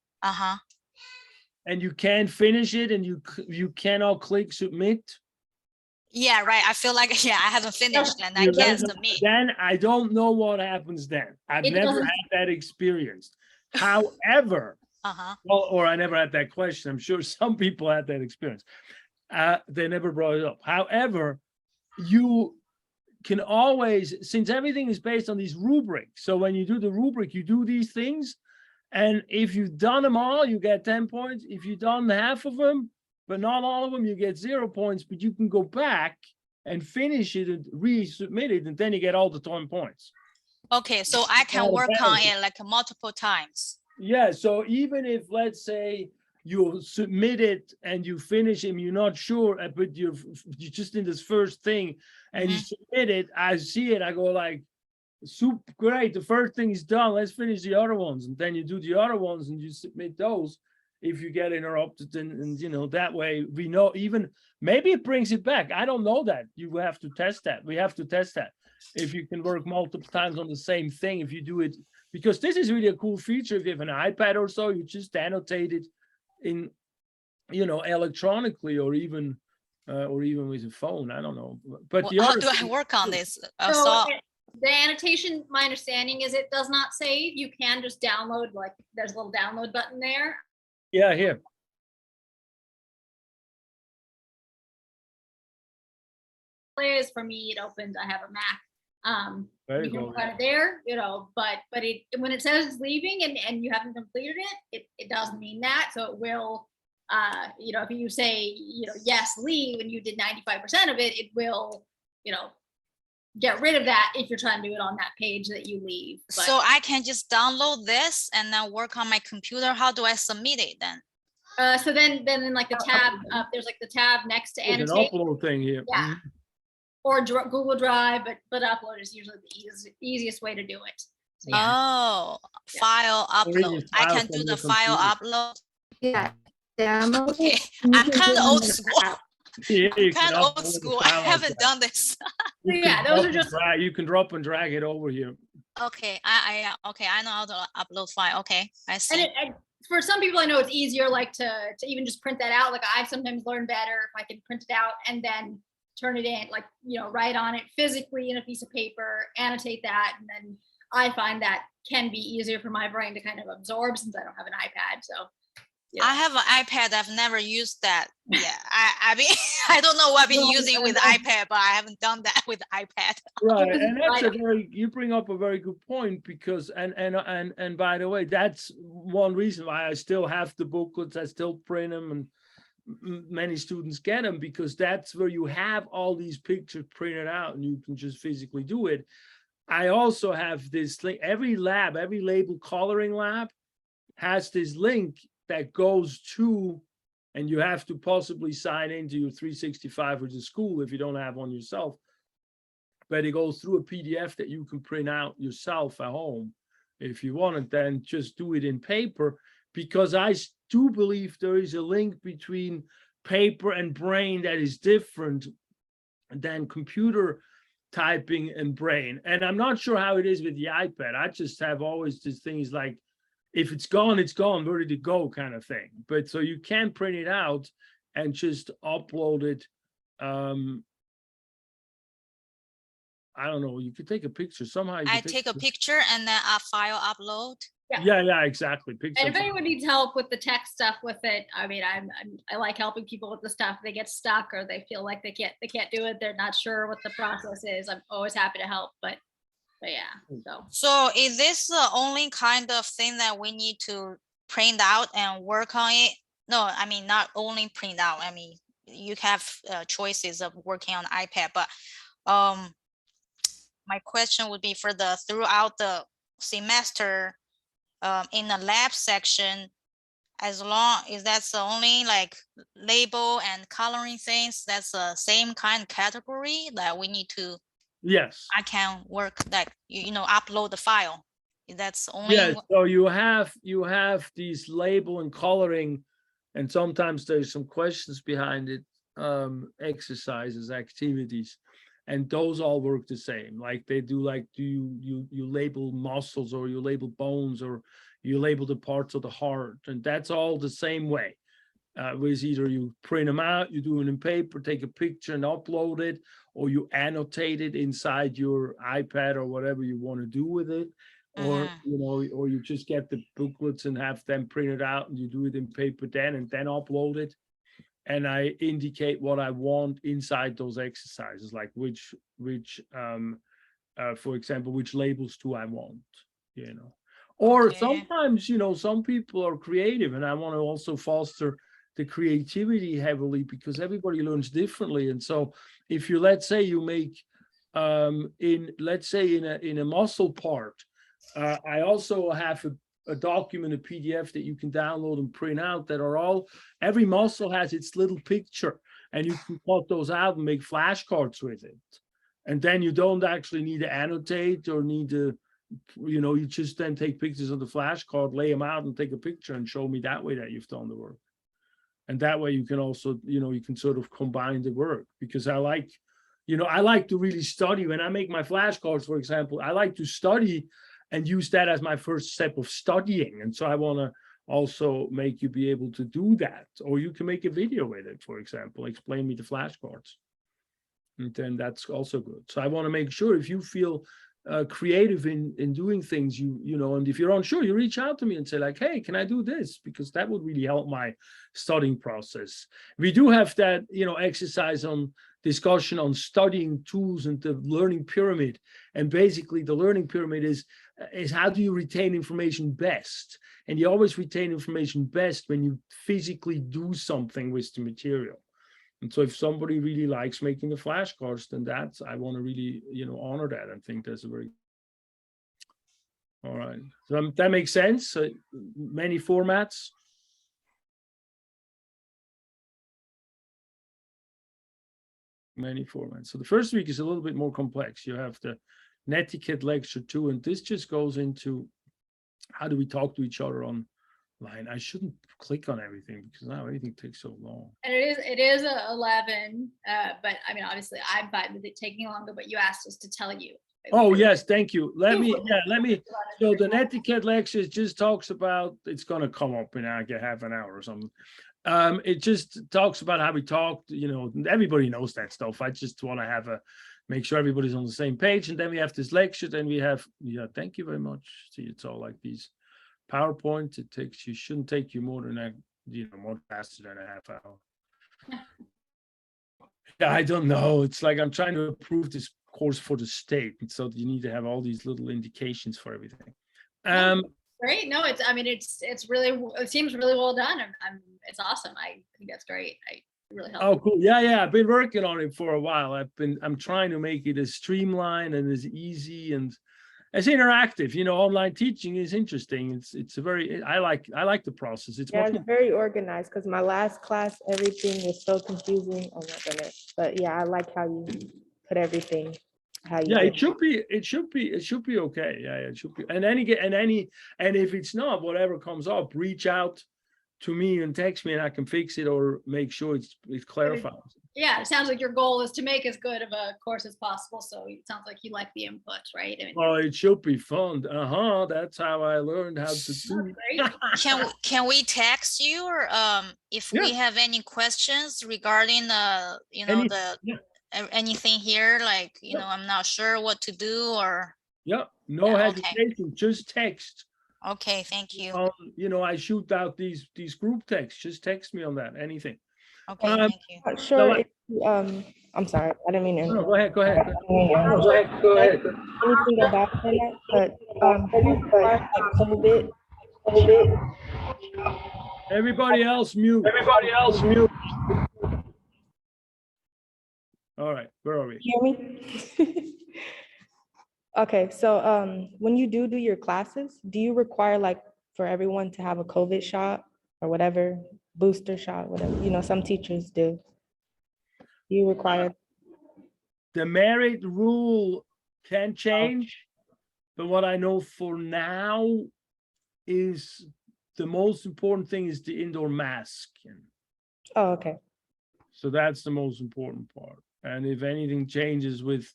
and you can't finish it and you cannot click submit. Yeah, right. I feel like, yeah, I haven't finished and I can't submit. Then I don't know what happens then. I've never had that experience. However, well, or I never had that question. I'm sure some people had that experience. They never brought it up. However, you can always, since everything is based on these rubrics, so when you do the rubric, you do these things, and if you've done them all, you get 10 points. If you've done half of them, but not all of them, you get 0 points, but you can go back and finish it and resubmit it, and then you get all the 10 points. Okay, so I can work on it like multiple times. Yeah, so even if, let's say, you submit it and you finish it, you're not sure, but you're just in this first thing, and you submit it, I see it, I go like, super great, the first thing is done, let's finish the other ones. And then you do the other ones and you submit those if you get interrupted, and you know, that way we know, even maybe it brings it back. I don't know that. You have to test that. We have to test that. If you can work multiple times on the same thing, if you do it, because this is really a cool feature. If you have an iPad or so, you just annotate it in, you know, electronically, or even with a phone. I don't know. But well, how do I work on this? So the annotation, my understanding is it does not save. You can just download, like there's a little download button there. Yeah, here. Is for me, it opened, I have a Mac. Very you can good. put it there, you know, but it, when it says it's leaving and you haven't completed it doesn't mean that. So it will, you know, if you say, you know, yes, leave, and you did 95% of it, it will, you know, get rid of that if you're trying to do it on that page that you leave. But, so I can just download this and then work on my computer. How do I submit it then? so then in like the tab, there's like the tab next to There's an annotate. upload thing here. Yeah. Or Google Drive, but upload is usually the easiest way to do it. So, yeah. Oh, file upload. I can do the file upload. Yeah. Download Okay, it, and you I'm can kind do of it old in the school. app. Yeah, you can Kind of old upload the school. I file like haven't that. done this. You Yeah, can those drop are and just- drag- you can drop and drag it over here. Okay, okay, I know how to upload file. Okay, I see. And for some people, I know it's easier, like to even just print that out. Like I sometimes learn better if I can print it out and then turn it in, like, you know, write on it physically in a piece of paper, annotate that. And then I find that can be easier for my brain to kind of absorb since I don't have an iPad. So yeah. I have an iPad. I've never used that. Yeah, I mean, I don't know what I've been using with iPad, but I haven't done that with iPad. Right, and that's Right. you bring up a very good point, because and by the way, that's one reason why I still have the booklets, I still print them, and many students get them, because that's where you have all these pictures printed out and you can just physically do it. I also have this link, every lab, every label coloring lab has this link that goes to, and you have to possibly sign into your 365 with the school if you don't have one yourself. But it goes through a PDF that you can print out yourself at home. If you want it, then just do it in paper, because I do believe there is a link between paper and brain that is different than computer typing and brain. And I'm not sure how it is with the iPad. I just have always these things like, if it's gone, it's gone, ready to go kind of thing. But so you can print it out and just upload it. I don't know, you could take a picture somehow. You I could take a picture and then a file upload. Yeah, exactly. And if anyone needs help with the tech stuff with it, I mean, I like helping people with the stuff. They get stuck or they feel like they can't do it. They're not sure what the process is. I'm always happy to help, but yeah, so. So is this the only kind of thing that we need to print out and work on it? No, I mean, not only print out. I mean, you have choices of working on iPad, but my question would be for the throughout the semester, in the lab section, as long as that's the only like label and coloring things, that's the same kind of category that we need to, Yes. I can work that, you know, upload the file. That's only. Yeah, so you have these label and coloring, and sometimes there's some questions behind it, exercises, activities, and those all work the same. Like they do, like do you label muscles, or you label bones, or you label the parts of the heart, and that's all the same way. With either you print them out, you do it in paper, take a picture and upload it, or you annotate it inside your iPad or whatever you want to do with it. Or, you know, or you just get the booklets and have them printed out and you do it in paper then and then upload it. And I indicate what I want inside those exercises, like which for example, which labels do I want, you know. Or sometimes, you know, some people are creative, and I want to also foster the creativity heavily because everybody learns differently. And so if you, let's say you make in a muscle part, I also have a document, a PDF that you can download and print out that are all, every muscle has its little picture, and you can plot those out and make flashcards with it. And then you don't actually need to annotate or need to, you know, you just then take pictures of the flashcard, lay them out and take a picture and show me that way that you've done the work. And that way you can also, you know, you can sort of combine the work, because I like, you know, I like to really study. When I make my flashcards, for example, I like to study and use that as my first step of studying. And so I want to also make you be able to do that. Or you can make a video with it, for example, explain me the flashcards. And then that's also good. So I want to make sure if you feel creative in doing things, you know, and if you're unsure, you reach out to me and say like, hey, can I do this? Because that would really help my studying process. We do have that, you know, exercise on discussion on studying tools and the learning pyramid. And basically the learning pyramid is how do you retain information best? And you always retain information best when you physically do something with the material. And so if somebody really likes making the flashcards, then that's, I want to really, you know, honor that. I think that's a very, all right. So that makes sense. Many formats. Many formats. So the first week is a little bit more complex. You have the Netiquette lecture 2, and this just goes into how do we talk to each other online. I shouldn't click on everything because now everything takes so long. And it is 11, but I mean, obviously I'm fine with it taking longer, but you asked us to tell you. Oh, yes, thank you. Let me, so the Netiquette lecture just talks about, it's going to come up in like a half an hour or something. It just talks about how we talk, you know, everybody knows that stuff. I just want to make sure everybody's on the same page. And then we have this lecture, then we have, yeah, thank you very much. See, it's all like these PowerPoint. You shouldn't take you more than that, you know, more faster than a half hour. Yeah, I don't know. It's like I'm trying to approve this course for the state. And so you need to have all these little indications for everything. Great. No, I mean, it's really, it seems really well done. It's awesome. I think that's great. Really helpful. Oh, cool. Yeah. I've been working on it for a while. I'm trying to make it as streamlined and as easy and as interactive. You know, online teaching is interesting. It's a very, I like the process. It's very organized, because my last class, everything was so confusing. Oh my goodness. But yeah, I like how you put everything. It should be okay. Yeah, it should be. And if it's not, whatever comes up, reach out to me and text me and I can fix it or make sure it clarifies. Yeah, it sounds like your goal is to make as good of a course as possible. So it sounds like you like the input, right? I mean, Well, it should be fun. That's how I learned how to that's do great. Can we text you, or if we Yeah. have any questions regarding you know, Any- the yeah. anything here, like, you Yeah. know, I'm not sure what to do, or Yeah, no Yeah, okay. hesitation, just text. okay, thank you. You know, I shoot out these group texts, just text me on that, anything. Okay, um, thank you. Not sure I- if, I'm sorry, I didn't mean to. No, go ahead, go ahead. I'm not sure if you said anything about that, but do you require, like, COVID? Everybody else mute. Everybody else mute. All right, where are we? Hear me? Okay, so when you do your classes, do you require, like, for everyone to have a COVID shot or whatever, booster shot, whatever, you know, some teachers do? Do you require? The merit rule can change, but what I know for now is the most important thing is the indoor mask. Oh, okay. So that's the most important part. And if anything changes with,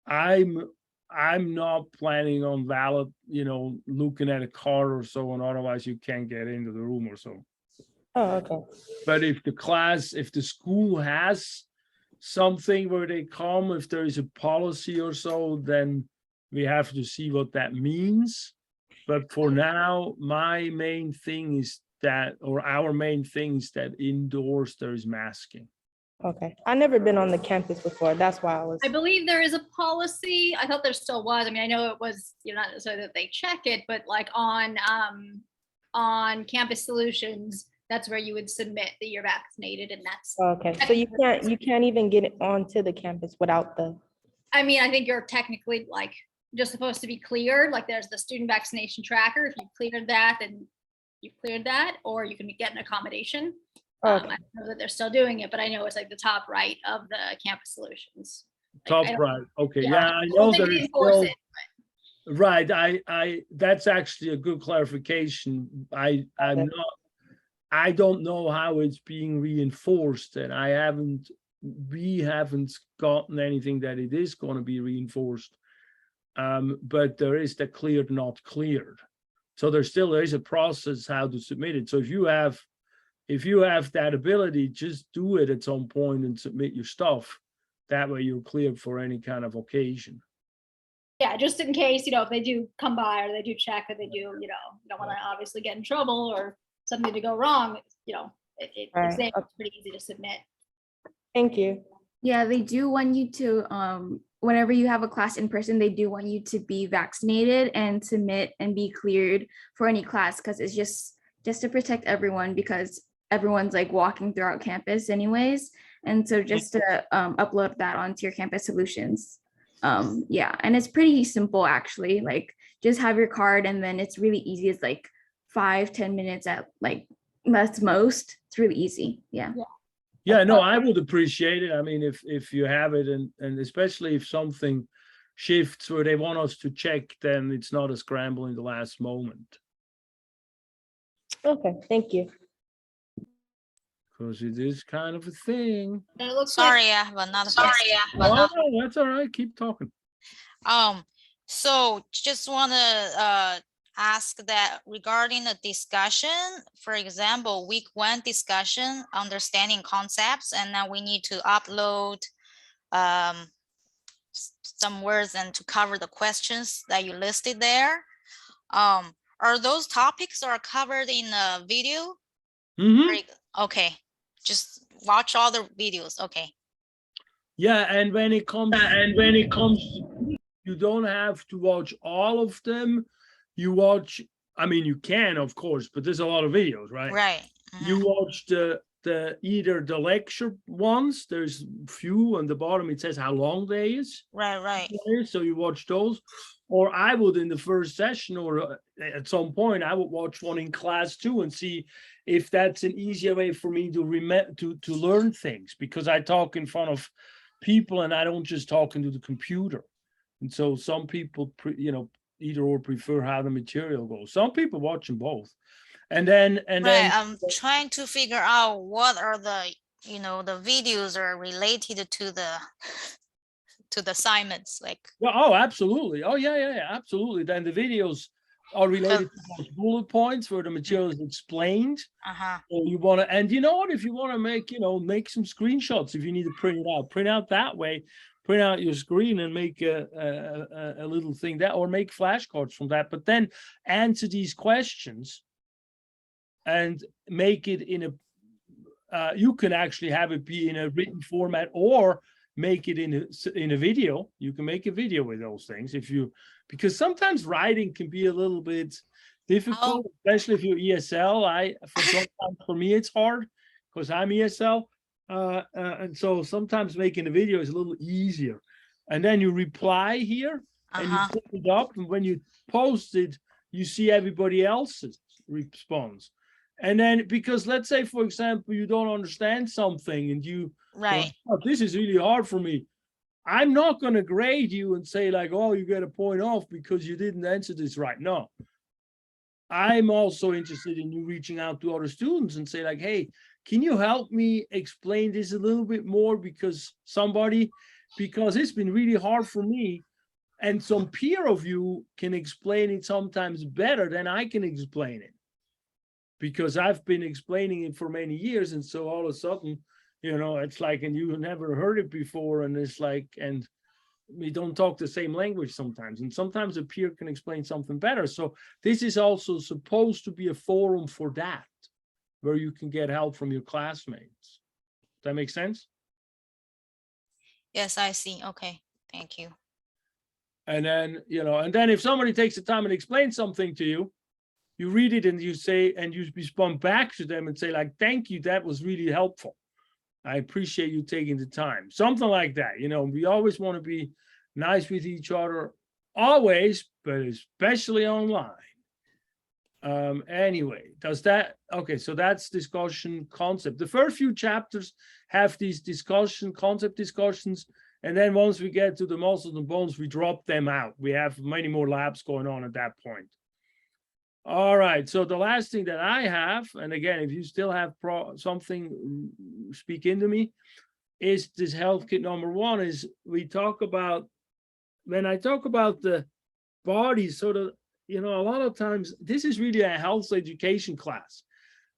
I'm not planning on valid, you know, looking at a card or so, and otherwise you can't get into the room or so. Oh, okay. But if the school has something where they come, if there is a policy or so, then we have to see what that means. But for now, my main thing is that, or our main thing is that indoors there is masking. Okay. I've never been on the campus before. That's why I was. I believe there is a policy. I thought there still was. I mean, I know it was, you know, not necessarily that they check it, but like on Campus Solutions, that's where you would submit that you're vaccinated, and that's. Okay, so you can't even get it onto the campus without the. I mean, I think you're technically like just supposed to be cleared. Like there's the student vaccination tracker. If you cleared that, then you cleared that, or you can get an accommodation. Okay. I don't know that they're still doing it, but I know it's like the top right of the Campus Solutions. Top I don't- right, okay, yeah, yeah, I don't know think there they is enforce still, it. right, I, that's actually a good clarification. I'm Okay. not, I don't know how it's being reinforced, and we haven't gotten anything that it is going to be reinforced. But there is the cleared, not cleared. So there is a process how to submit it. So if you have that ability, just do it at some point and submit your stuff. That way you're cleared for any kind of occasion. Yeah, just in case, you know, if they do come by or they do check or they do, you know, you don't want to obviously get in trouble or something to go wrong, you know, it's Right, there, okay. it's pretty easy to submit. Thank you. Yeah, they do want you to, whenever you have a class in person, they do want you to be vaccinated and submit and be cleared for any class, because it's just to protect everyone, because everyone's like walking throughout campus anyways. And so just to upload that onto your Campus Solutions. Yeah, and it's pretty simple actually, like just have your card and then it's really easy. It's like 5-10 minutes at like that's most. It's really easy. Yeah. Yeah, no, I would appreciate it. I mean, if you have it, and especially if something shifts where they want us to check, then it's not a scramble in the last moment. Okay, thank you. Because it is kind of a thing. And it looks Sorry, like, I have another question. Oh, no, that's all right. Keep talking. So just want to ask that regarding the discussion, for example, week 1 discussion, understanding concepts, and now we need to upload some words and to cover the questions that you listed there. Are those topics are covered in the video? Mhm. Okay, just watch all the videos. Okay. Yeah, and when it comes, you don't have to watch all of them. You watch, I mean, you can, of course, but there's a lot of videos, right? Right. You watch either the lecture ones, there's few on the bottom, it says how long they is. Right. So you watch those, or I would in the first session, or at some point, I would watch one in class too and see if that's an easier way for me to learn things, because I talk in front of people and I don't just talk into the computer. And so some people, either or prefer how the material goes. Some people watch them both. And then Right, I'm trying to figure out what are the you know, the videos are related to the assignments, like. Yeah, oh, absolutely. Oh, yeah, absolutely. Then the videos are related to those bullet points where the material is explained. Uh-huh. So you want to, and you know what, if you want to make, make some screenshots, if you need to print out that way, print out your screen and make a little thing that, or make flashcards from that, but then answer these questions and make it in a, you can actually have it be in a written format or make it in a video. You can make a video with those things because sometimes writing can be a little bit difficult, especially if you're ESL. For me, it's hard because I'm ESL. And so sometimes making a video is a little easier. And then you reply here and you put it up. And when you post it, you see everybody else's response. And then, because let's say, for example, you don't understand something and you, right, oh, this is really hard for me. I'm not going to grade you and say like, oh, you get a point off because you didn't answer this right. No. I'm also interested in you reaching out to other students and say like, hey, can you help me explain this a little bit more because it's been really hard for me. And some peer of you can explain it sometimes better than I can explain it, because I've been explaining it for many years. And so all of a sudden, it's like, and you never heard it before. And it's like, and we don't talk the same language sometimes. And sometimes a peer can explain something better. So this is also supposed to be a forum for that, where you can get help from your classmates. Does that make sense? yes, I see. Okay, thank you. And then, and then if somebody takes the time and explains something to you, you read it and you say, and you respond back to them and say like, thank you, that was really helpful. I appreciate you taking the time. Something like that. We always want to be nice with each other, always, but especially online. Anyway, okay, so that's discussion concept. The first few chapters have these concept discussions. And then once we get to the muscles and bones, we drop them out. We have many more labs going on at that point. All right, so the last thing that I have, and again, if you still have something, speak into me, is this health kit number 1 is when I talk about the body, sort of, a lot of times, this is really a health education class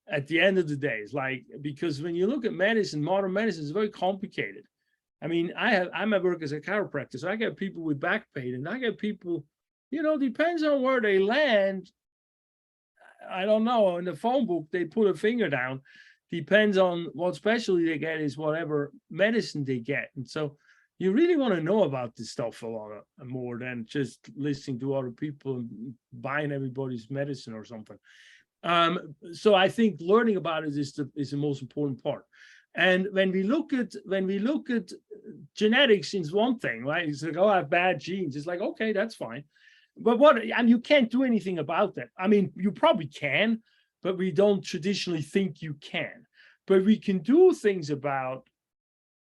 at the end of the day. It's like, because when you look at medicine, modern medicine is very complicated. I mean, I'm at work as a chiropractor, so I get people with back pain, and I get people, depends on where they land. I don't know, in the phone book, they put a finger down. Depends on what specialty they get is whatever medicine they get. And so you really want to know about this stuff a lot more than just listening to other people and buying everybody's medicine or something. So I think learning about it is the most important part. And when we look at genetics, is one thing, right? It's like, oh, I have bad genes. It's like, okay, that's fine. But you can't do anything about that. I mean, you probably can, but we don't traditionally think you can. But we can do things about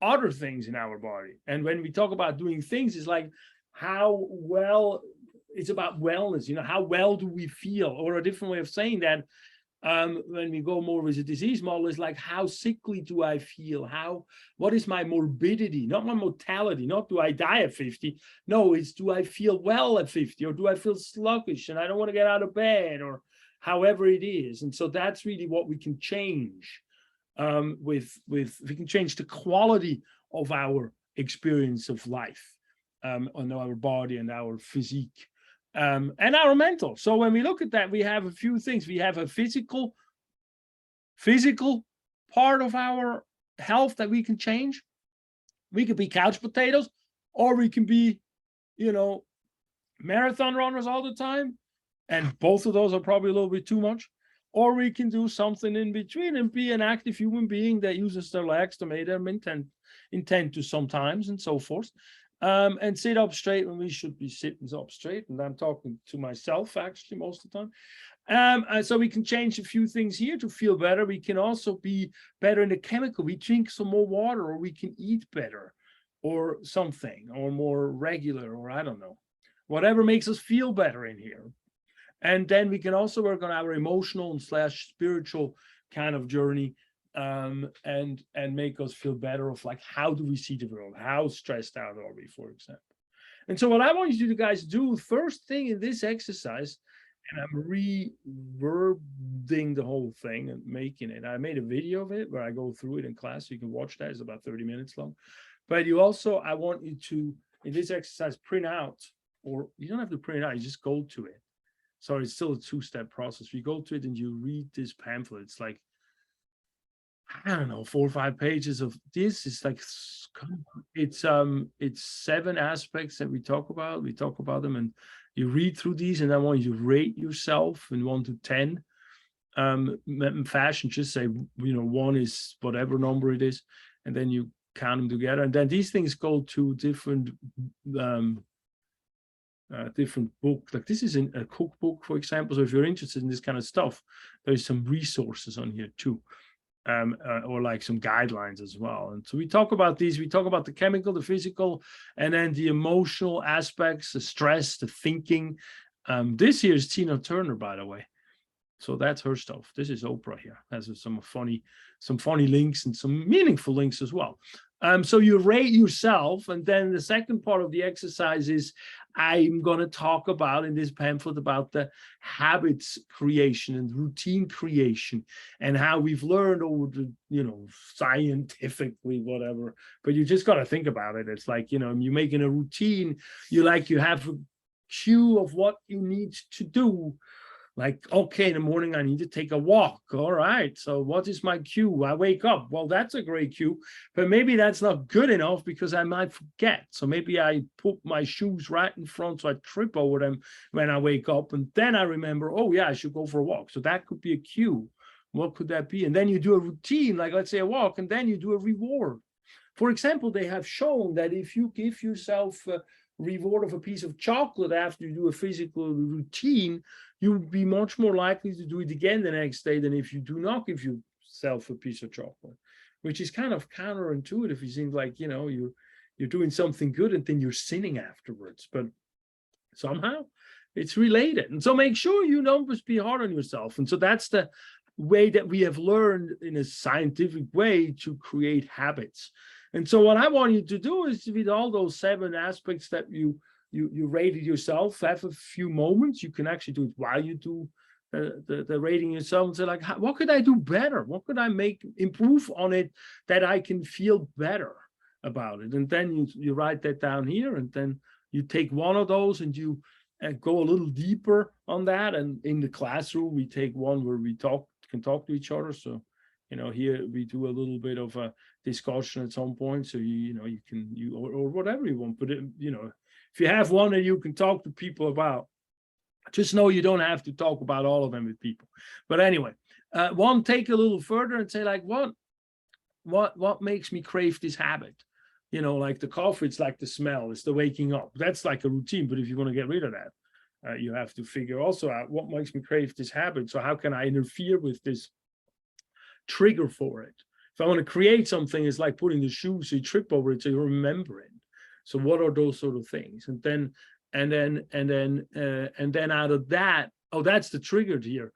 other things in our body. And when we talk about doing things, it's like it's about wellness. How well do we feel? Or a different way of saying that, when we go more with a disease model, is like, how sickly do I feel? What is my morbidity? Not my mortality, not do I die at 50? No, it's do I feel well at 50, or do I feel sluggish and I don't want to get out of bed, or however it is. And so that's really what we can change we can change the quality of our experience of life on our body and our physique. And our mental. So when we look at that, we have a few things. We have a physical part of our health that we can change. We could be couch potatoes, or we can be, marathon runners all the time. And both of those are probably a little bit too much. Or we can do something in between and be an active human being that uses their legs to make them intend to sometimes, and so forth. And sit up straight when we should be sitting up straight. And I'm talking to myself actually most of the time. And so we can change a few things here to feel better. We can also be better in the chemical. We drink some more water, or we can eat better, or something, or more regular, or I don't know, whatever makes us feel better in here. And then we can also work on our emotional / spiritual kind of journey. and make us feel better of like, how do we see the world? How stressed out are we, for example? And so what I want you guys to do first thing in this exercise, and I'm reverbing the whole thing and making it. I made a video of it where I go through it in class. So you can watch that. It's about 30 minutes long. But you also, I want you to, in this exercise, print out, or you don't have to print it out, you just go to it. So it's still a two-step process. You go to it and you read this pamphlet. It's like, I don't know, 4 or 5 pages of this. It's like, it's 7 aspects that we talk about. We talk about them, and you read through these, and I want you to rate yourself in 1 to 10 fashion. Just say, 1 is whatever number it is, and then you count them together. And then these things go to different book. Like this is in a cookbook, for example. So if you're interested in this kind of stuff, there's some resources on here too. Or like some guidelines as well. And so we talk about these, we talk about the chemical, the physical, and then the emotional aspects, the stress, the thinking. This here is Tina Turner, by the way. So that's her stuff. This is Oprah here. Has some funny links and some meaningful links as well. So you rate yourself, and then the second part of the exercise is I'm going to talk about in this pamphlet about the habits creation and routine creation, and how we've learned over the, scientifically, whatever, but you just got to think about it. It's like, you're making a routine, you have a cue of what you need to do. Like, okay, in the morning, I need to take a walk. All right. So what is my cue? I wake up. Well, that's a great cue, but maybe that's not good enough because I might forget. So maybe I put my shoes right in front so I trip over them when I wake up. And then I remember, oh, yeah, I should go for a walk. So that could be a cue. What could that be? And then you do a routine, like let's say a walk, and then you do a reward. For example, they have shown that if you give yourself a reward of a piece of chocolate after you do a physical routine, you would be much more likely to do it again the next day than if you do not give yourself a piece of chocolate, which is kind of counterintuitive. You seem like, you're doing something good and then you're sinning afterwards, but somehow it's related. And so make sure you don't just be hard on yourself. And so that's the way that we have learned in a scientific way to create habits. And so what I want you to do is, with all those 7 aspects that you rated yourself, have a few moments. You can actually do it while you do the rating yourself, and say like, what could I do better? What could I improve on it that I can feel better about it? And then you write that down here, and then you take one of those and you go a little deeper on that. And in the classroom, we take one where we can talk to each other. So, here we do a little bit of a discussion at some point. So you can or whatever you want. But if you have one that you can talk to people about, just know you don't have to talk about all of them with people. But anyway, one, take a little further and say like, what makes me crave this habit? Like the coffee, it's like the smell, it's the waking up. That's like a routine. But if you want to get rid of that, you have to figure also out what makes me crave this habit. So how can I interfere with this trigger for it? If I want to create something, it's like putting the shoes, so you trip over it, so you remember it. So what are those sort of things? And then out of that, oh, that's the trigger here.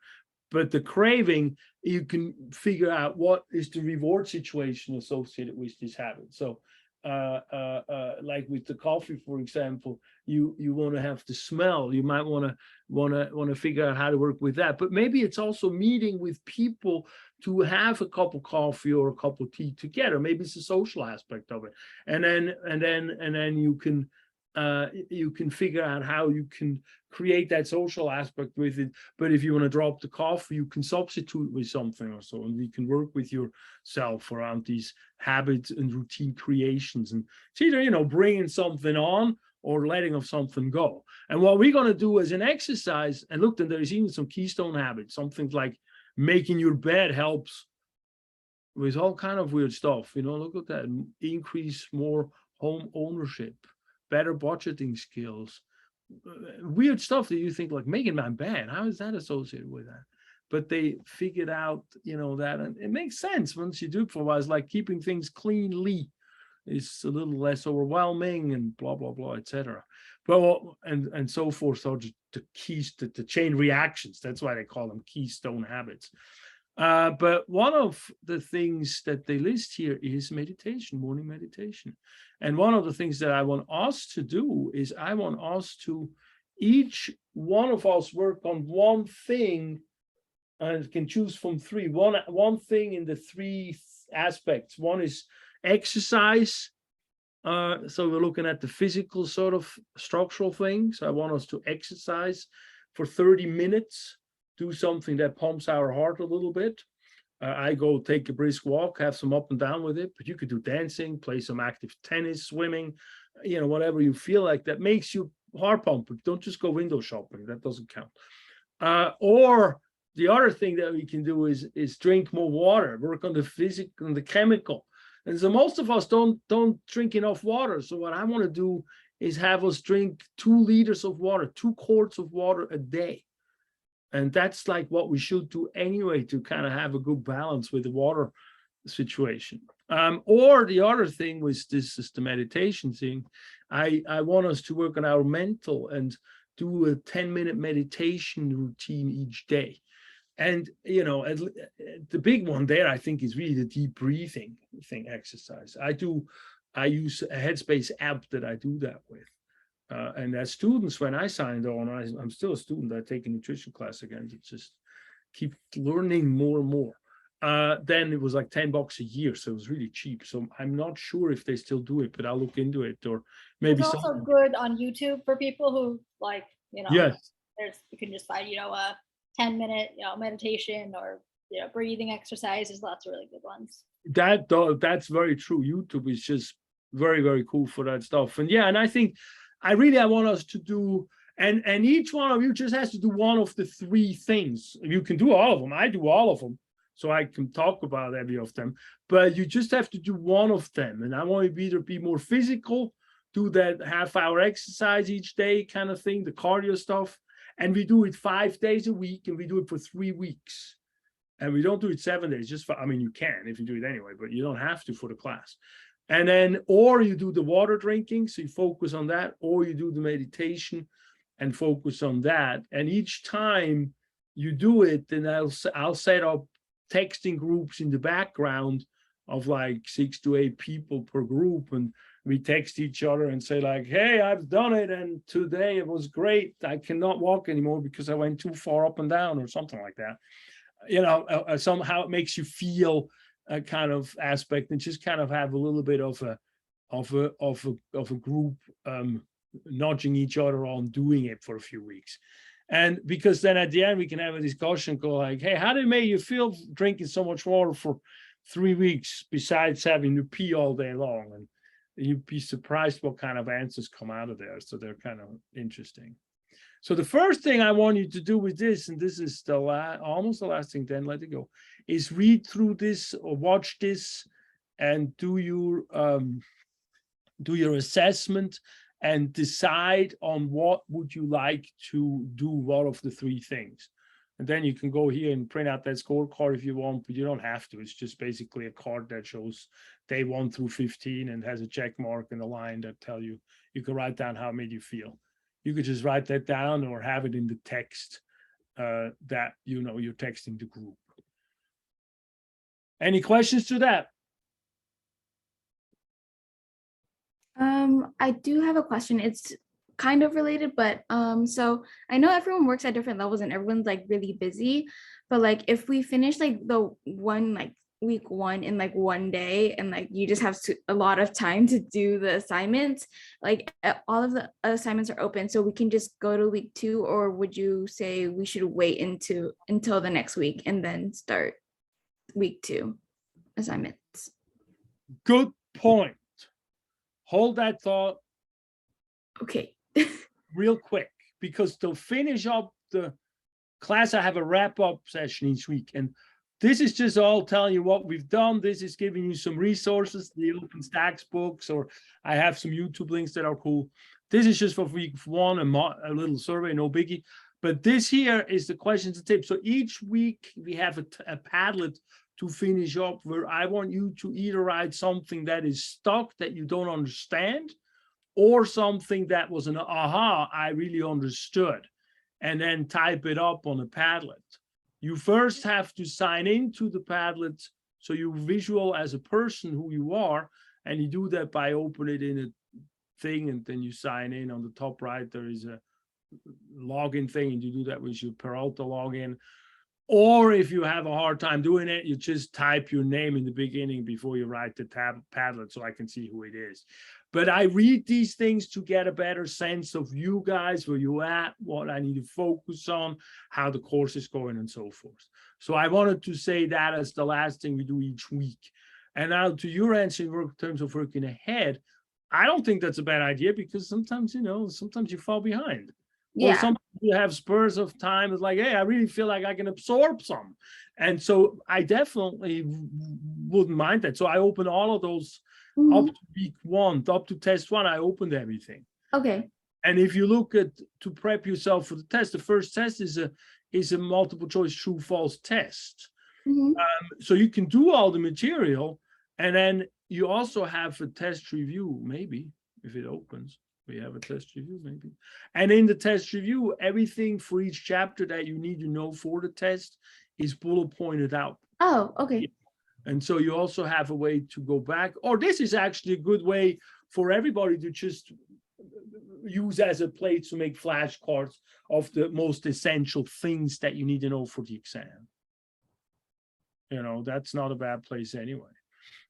But the craving, you can figure out what is the reward situation associated with this habit. So like with the coffee, for example, you want to have the smell. You might want to figure out how to work with that. But maybe it's also meeting with people to have a cup of coffee or a cup of tea together. Maybe it's a social aspect of it. And then you can figure out how you can create that social aspect with it. But if you want to drop the coffee, you can substitute with something or so, and you can work with yourself around these habits and routine creations. And it's either, bringing something on or letting of something go. And what we're going to do as an exercise, and look, then there's even some keystone habits, something like making your bed helps with all kind of weird stuff. Look at that. Increase more home ownership, better budgeting skills, weird stuff that you think like making my bed. How is that associated with that? But they figured out, that, and it makes sense once you do it for a while. It's like keeping things cleanly is a little less overwhelming, and blah, blah, blah, etc. But and so forth. So the keys, the chain reactions, that's why they call them keystone habits. But one of the things that they list here is meditation, morning meditation. And one of the things that I want us to do is I want us to, each one of us work on one thing and can choose from three. One thing in the three aspects. One is exercise. So we're looking at the physical sort of structural things. I want us to exercise for 30 minutes, do something that pumps our heart a little bit. I go take a brisk walk, have some up and down with it, but you could do dancing, play some active tennis, swimming, whatever you feel like that makes you heart pumping. Don't just go window shopping. That doesn't count. Or the other thing that we can do is drink more water, work on the physical and the chemical. And so most of us don't drink enough water. So what I want to do is have us drink 2 liters of water, 2 quarts of water a day. And that's like what we should do anyway to kind of have a good balance with the water situation. Or the other thing was this is the meditation thing. I want us to work on our mental and do a 10-minute meditation routine each day. And, the big one there, I think, is really the deep breathing thing exercise. I use a Headspace app that I do that with. And as students, when I signed on, I'm still a student, I take a nutrition class again to just keep learning more and more. Then it was like $10 a year, so it was really cheap. So I'm not sure if they still do it, but I'll look into it. Or maybe It's also good on YouTube for people who Yes. you can just find, a 10-minute, meditation or, breathing exercises. Lots of really good ones. That's very true. YouTube is just very, very cool for that stuff. And yeah, and I think I want us to do, and each one of you just has to do one of the 3 things. You can do all of them. I do all of them, so I can talk about every of them. But you just have to do one of them. And I want to either be more physical, do that half-hour exercise each day kind of thing, the cardio stuff. And we do it 5 days a week, and we do it for 3 weeks. And we don't do it 7 days, you can if you do it anyway, but you don't have to for the class. And then, or you do the water drinking, so you focus on that, or you do the meditation and focus on that. And each time you do it, then I'll set up texting groups in the background of like 6 to 8 people per group. And we text each other and say like, hey, I've done it. And today it was great. I cannot walk anymore because I went too far up and down or something like that. Somehow it makes you feel a kind of aspect and just kind of have a little bit of a group nudging each other on doing it for a few weeks. And because then at the end we can have a discussion, go like, hey, how did it make you feel drinking so much water for 3 weeks besides having to pee all day long? And you'd be surprised what kind of answers come out of there. So they're kind of interesting. So the first thing I want you to do with this, and this is the almost the last thing, then let it go, is read through this or watch this and do your assessment and decide on what would you like to do, what of the 3 things. And then you can go here and print out that scorecard if you want, but you don't have to. It's just basically a card that shows day 1 through 15 and has a check mark and a line that tell you, you can write down how it made you feel. You could just write that down or have it in the text that you're texting the group. Any questions to that? I do have a question. It's kind of related, but so I know everyone works at different levels and everyone's like really busy, but like if we finish like the one like week 1 in like 1 day and like you just have a lot of time to do the assignments, like all of the assignments are open, so we can just go to week 2, or would you say we should wait until the next week and then start week 2 assignments? Good point. Hold that thought. Okay. Real quick, because to finish up the class, I have a wrap-up session each week, and this is just all telling you what we've done. This is giving you some resources, the OpenStax books, or I have some YouTube links that are cool. This is just for week 1, a little survey, no biggie. But this here is the questions and tips. So each week we have a Padlet to finish up where I want you to either write something that is stuck that you don't understand, or something that was an aha, I really understood, and then type it up on a Padlet. You first have to sign into the Padlet so you visual as a person who you are, and you do that by opening it in a thing, and then you sign in. On the top right, there is a login thing, and you do that with your Peralta login. Or if you have a hard time doing it, you just type your name in the beginning before you write the Padlet so I can see who it is. But I read these things to get a better sense of you guys, where you at, what I need to focus on, how the course is going, and so forth. So I wanted to say that as the last thing we do each week. And now to your answer in terms of working ahead, I don't think that's a bad idea, because sometimes, sometimes you fall behind. Or sometimes you have spurs of time. It's like, hey, I really feel like I can absorb some. And so I definitely wouldn't mind that. So I open all of those up to week 1, up to test 1, I opened everything. Okay. And if you look at to prep yourself for the test, the first test is a multiple choice true false test. So you can do all the material, and then you also have a test review, maybe, if it opens. We have a test review, maybe. And in the test review, everything for each chapter that you need to know for the test is bullet pointed out. Oh, okay. And so you also have a way to go back, or this is actually a good way for everybody to just use as a place to make flashcards of the most essential things that you need to know for the exam. That's not a bad place anyway.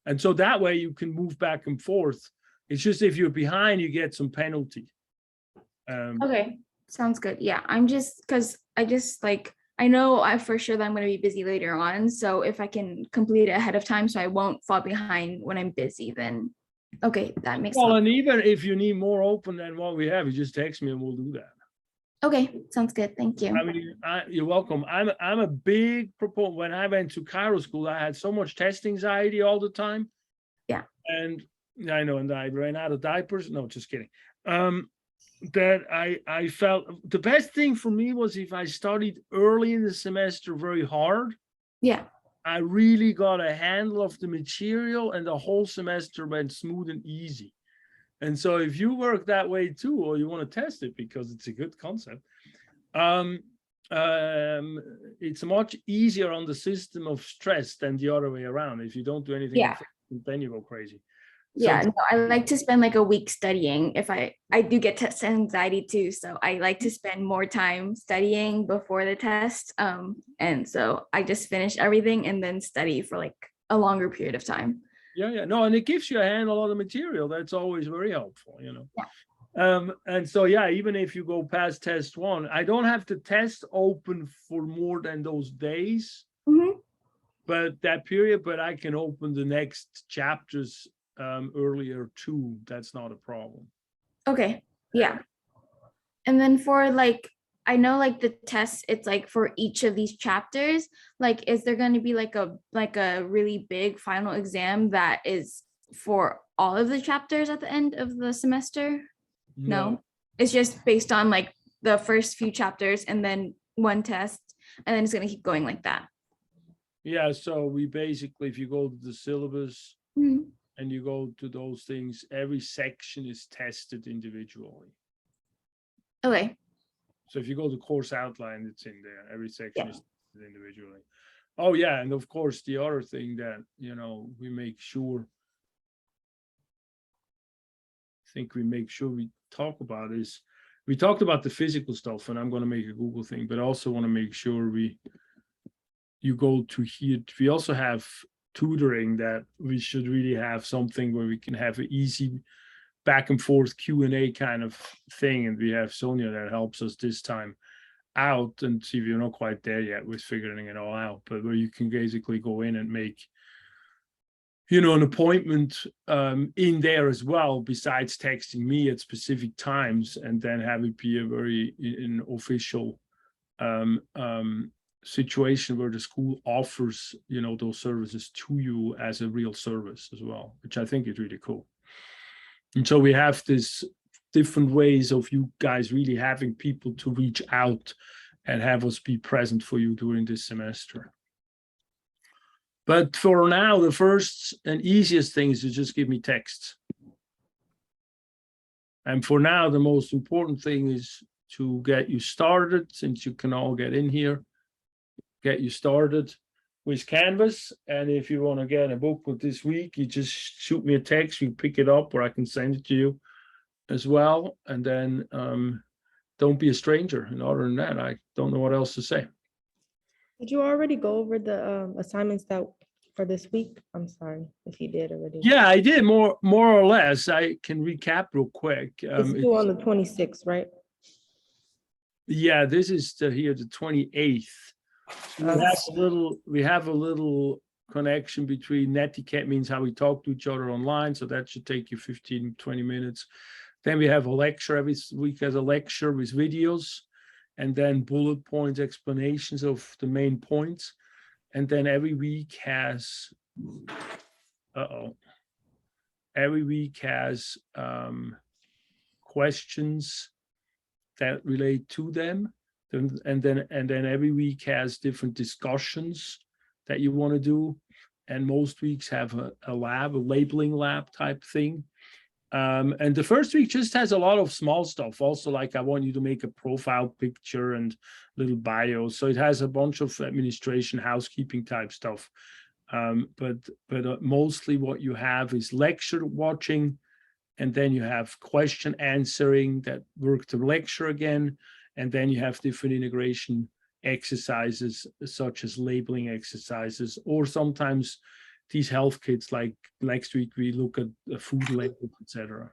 And so that way you can move back and forth. It's just if you're behind, you get some penalty. Okay, sounds good. Yeah, I know for sure that I'm going to be busy later on. So if I can complete it ahead of time so I won't fall behind when I'm busy, then okay, that makes sense. Well, and even if you need more open than what we have, you just text me and we'll do that. Okay, sounds good. Thank you. I mean, you're welcome. I'm a big proponent. When I went to Cairo school, I had so much test anxiety all the time. Yeah. And I know, and I ran out of diapers. No, just kidding. That I felt the best thing for me was if I studied early in the semester very hard. Yeah. I really got a handle of the material, and the whole semester went smooth and easy. And so if you work that way too, or you want to test it because it's a good concept, it's much easier on the system of stress than the other way around. If you don't do anything, then you go crazy. Yeah, no, I like to spend like a week studying. If I do get test anxiety too, so I like to spend more time studying before the test. And so I just finish everything and then study for like a longer period of time. Yeah, no, and it gives you a handle on the material. That's always very helpful, Yeah. And so even if you go past test 1, I don't have the test open for more than those days, but that period. But I can open the next chapters earlier too. That's not a problem. Okay, yeah. And then for I know the tests, it's for each of these chapters, is there going to be like a really big final exam that is for all of the chapters at the end of the semester? No, it's just based on the first few chapters and then one test, and then it's going to keep going like that. Yeah, so we basically, if you go to the syllabus and you go to those things, every section is tested individually. Okay. So if you go to course outline, it's in there. Every section is tested individually. Oh yeah, and of course the other thing that we make sure, we talk about is, we talked about the physical stuff, and I'm going to make a Google thing, but also want to make sure you go to here. We also have tutoring, that we should really have something where we can have an easy back and forth Q&A kind of thing. And we have Sonia that helps us this time out, and see if you're not quite there yet with figuring it all out, but where you can basically go in and make an appointment in there as well, besides texting me at specific times, and then have it be a very official situation where the school offers those services to you as a real service as well, which I think is really cool. And so we have this different ways of you guys really having people to reach out and have us be present for you during this semester. But for now, the first and easiest thing is to just give me texts. And for now, the most important thing is to get you started, since you can all get in here. get you started with Canvas. And if you want to get a book with this week, you just shoot me a text, you pick it up, or I can send it to you as well. And then don't be a stranger. And other than that, I don't know what else to say. Did you already go over the assignments that for this week? I'm sorry if you did already. Yeah, I did more or less. I can recap real quick. It's due on the 26th, right? Yeah, this is here the 28th. So we have a little connection between Netiquette, means how we talk to each other online. So that should take you 15, 20 minutes. Then we have a lecture every week as a lecture with videos, and then bullet points, explanations of the main points. And then every week has, every week has questions that relate to them. And then every week has different discussions that you want to do. And most weeks have a lab, a labeling lab type thing. And the first week just has a lot of small stuff. Also, like I want you to make a profile picture and little bio. So it has a bunch of administration, housekeeping type stuff. But mostly what you have is lecture watching, and then you have question answering that work the lecture again. And then you have different integration exercises, such as labeling exercises, or sometimes these health kits, like next week, we look at the food labels, etc.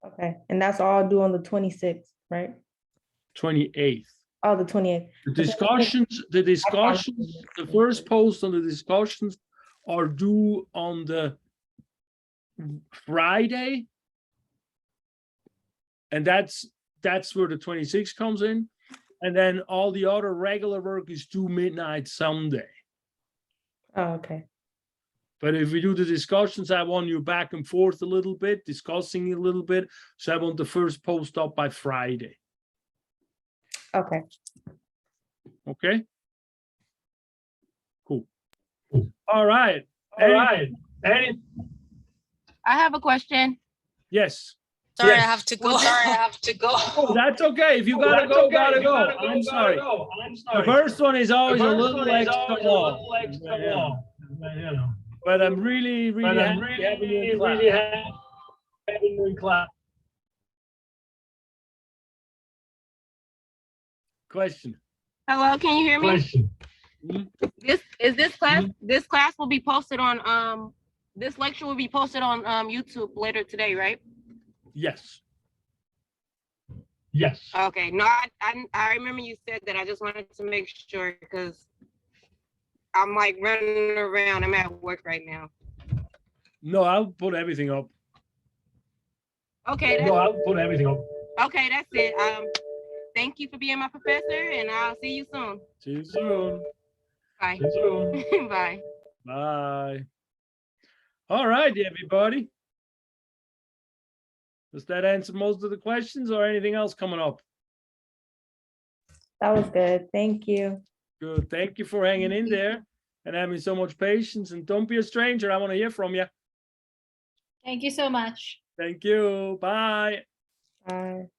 Okay, and that's all due on the 26th, right? 28th. Oh, the 28th. The discussions, the first post on the discussions are due on the Friday. And that's where the 26th comes in. And then all the other regular work is due midnight Sunday. Oh, okay. But if we do the discussions, I want you back and forth a little bit, discussing a little bit. So I want the first post up by Friday. Okay. Okay. Cool. All right. All right. I have a question. Yes. Sorry, Yes. I have to go. Oh, that's okay. If you gotta go, gotta go. I'm sorry. The first one is always a little extra long. But I'm really happy having you in class. Question. Hello, can you hear me? Mhm. This class will be posted on this lecture will be posted on YouTube later today, right? Yes. Okay. No, I remember you said that. I just wanted to make sure because I'm like running around. I'm at work right now. No, I'll put everything up. Okay. I'll put everything up. Okay, that's it. Thank you for being my professor, and I'll see you soon. See you soon. Bye. See you soon. Bye. Bye. All right, everybody. Does that answer most of the questions or anything else coming up? That was good. Thank you. Good. Thank you for hanging in there and having so much patience. And don't be a stranger. I want to hear from you. Thank you so much. Thank you. Bye. Bye.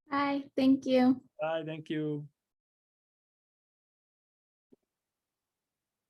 Bye. Thank you. Bye. Thank you.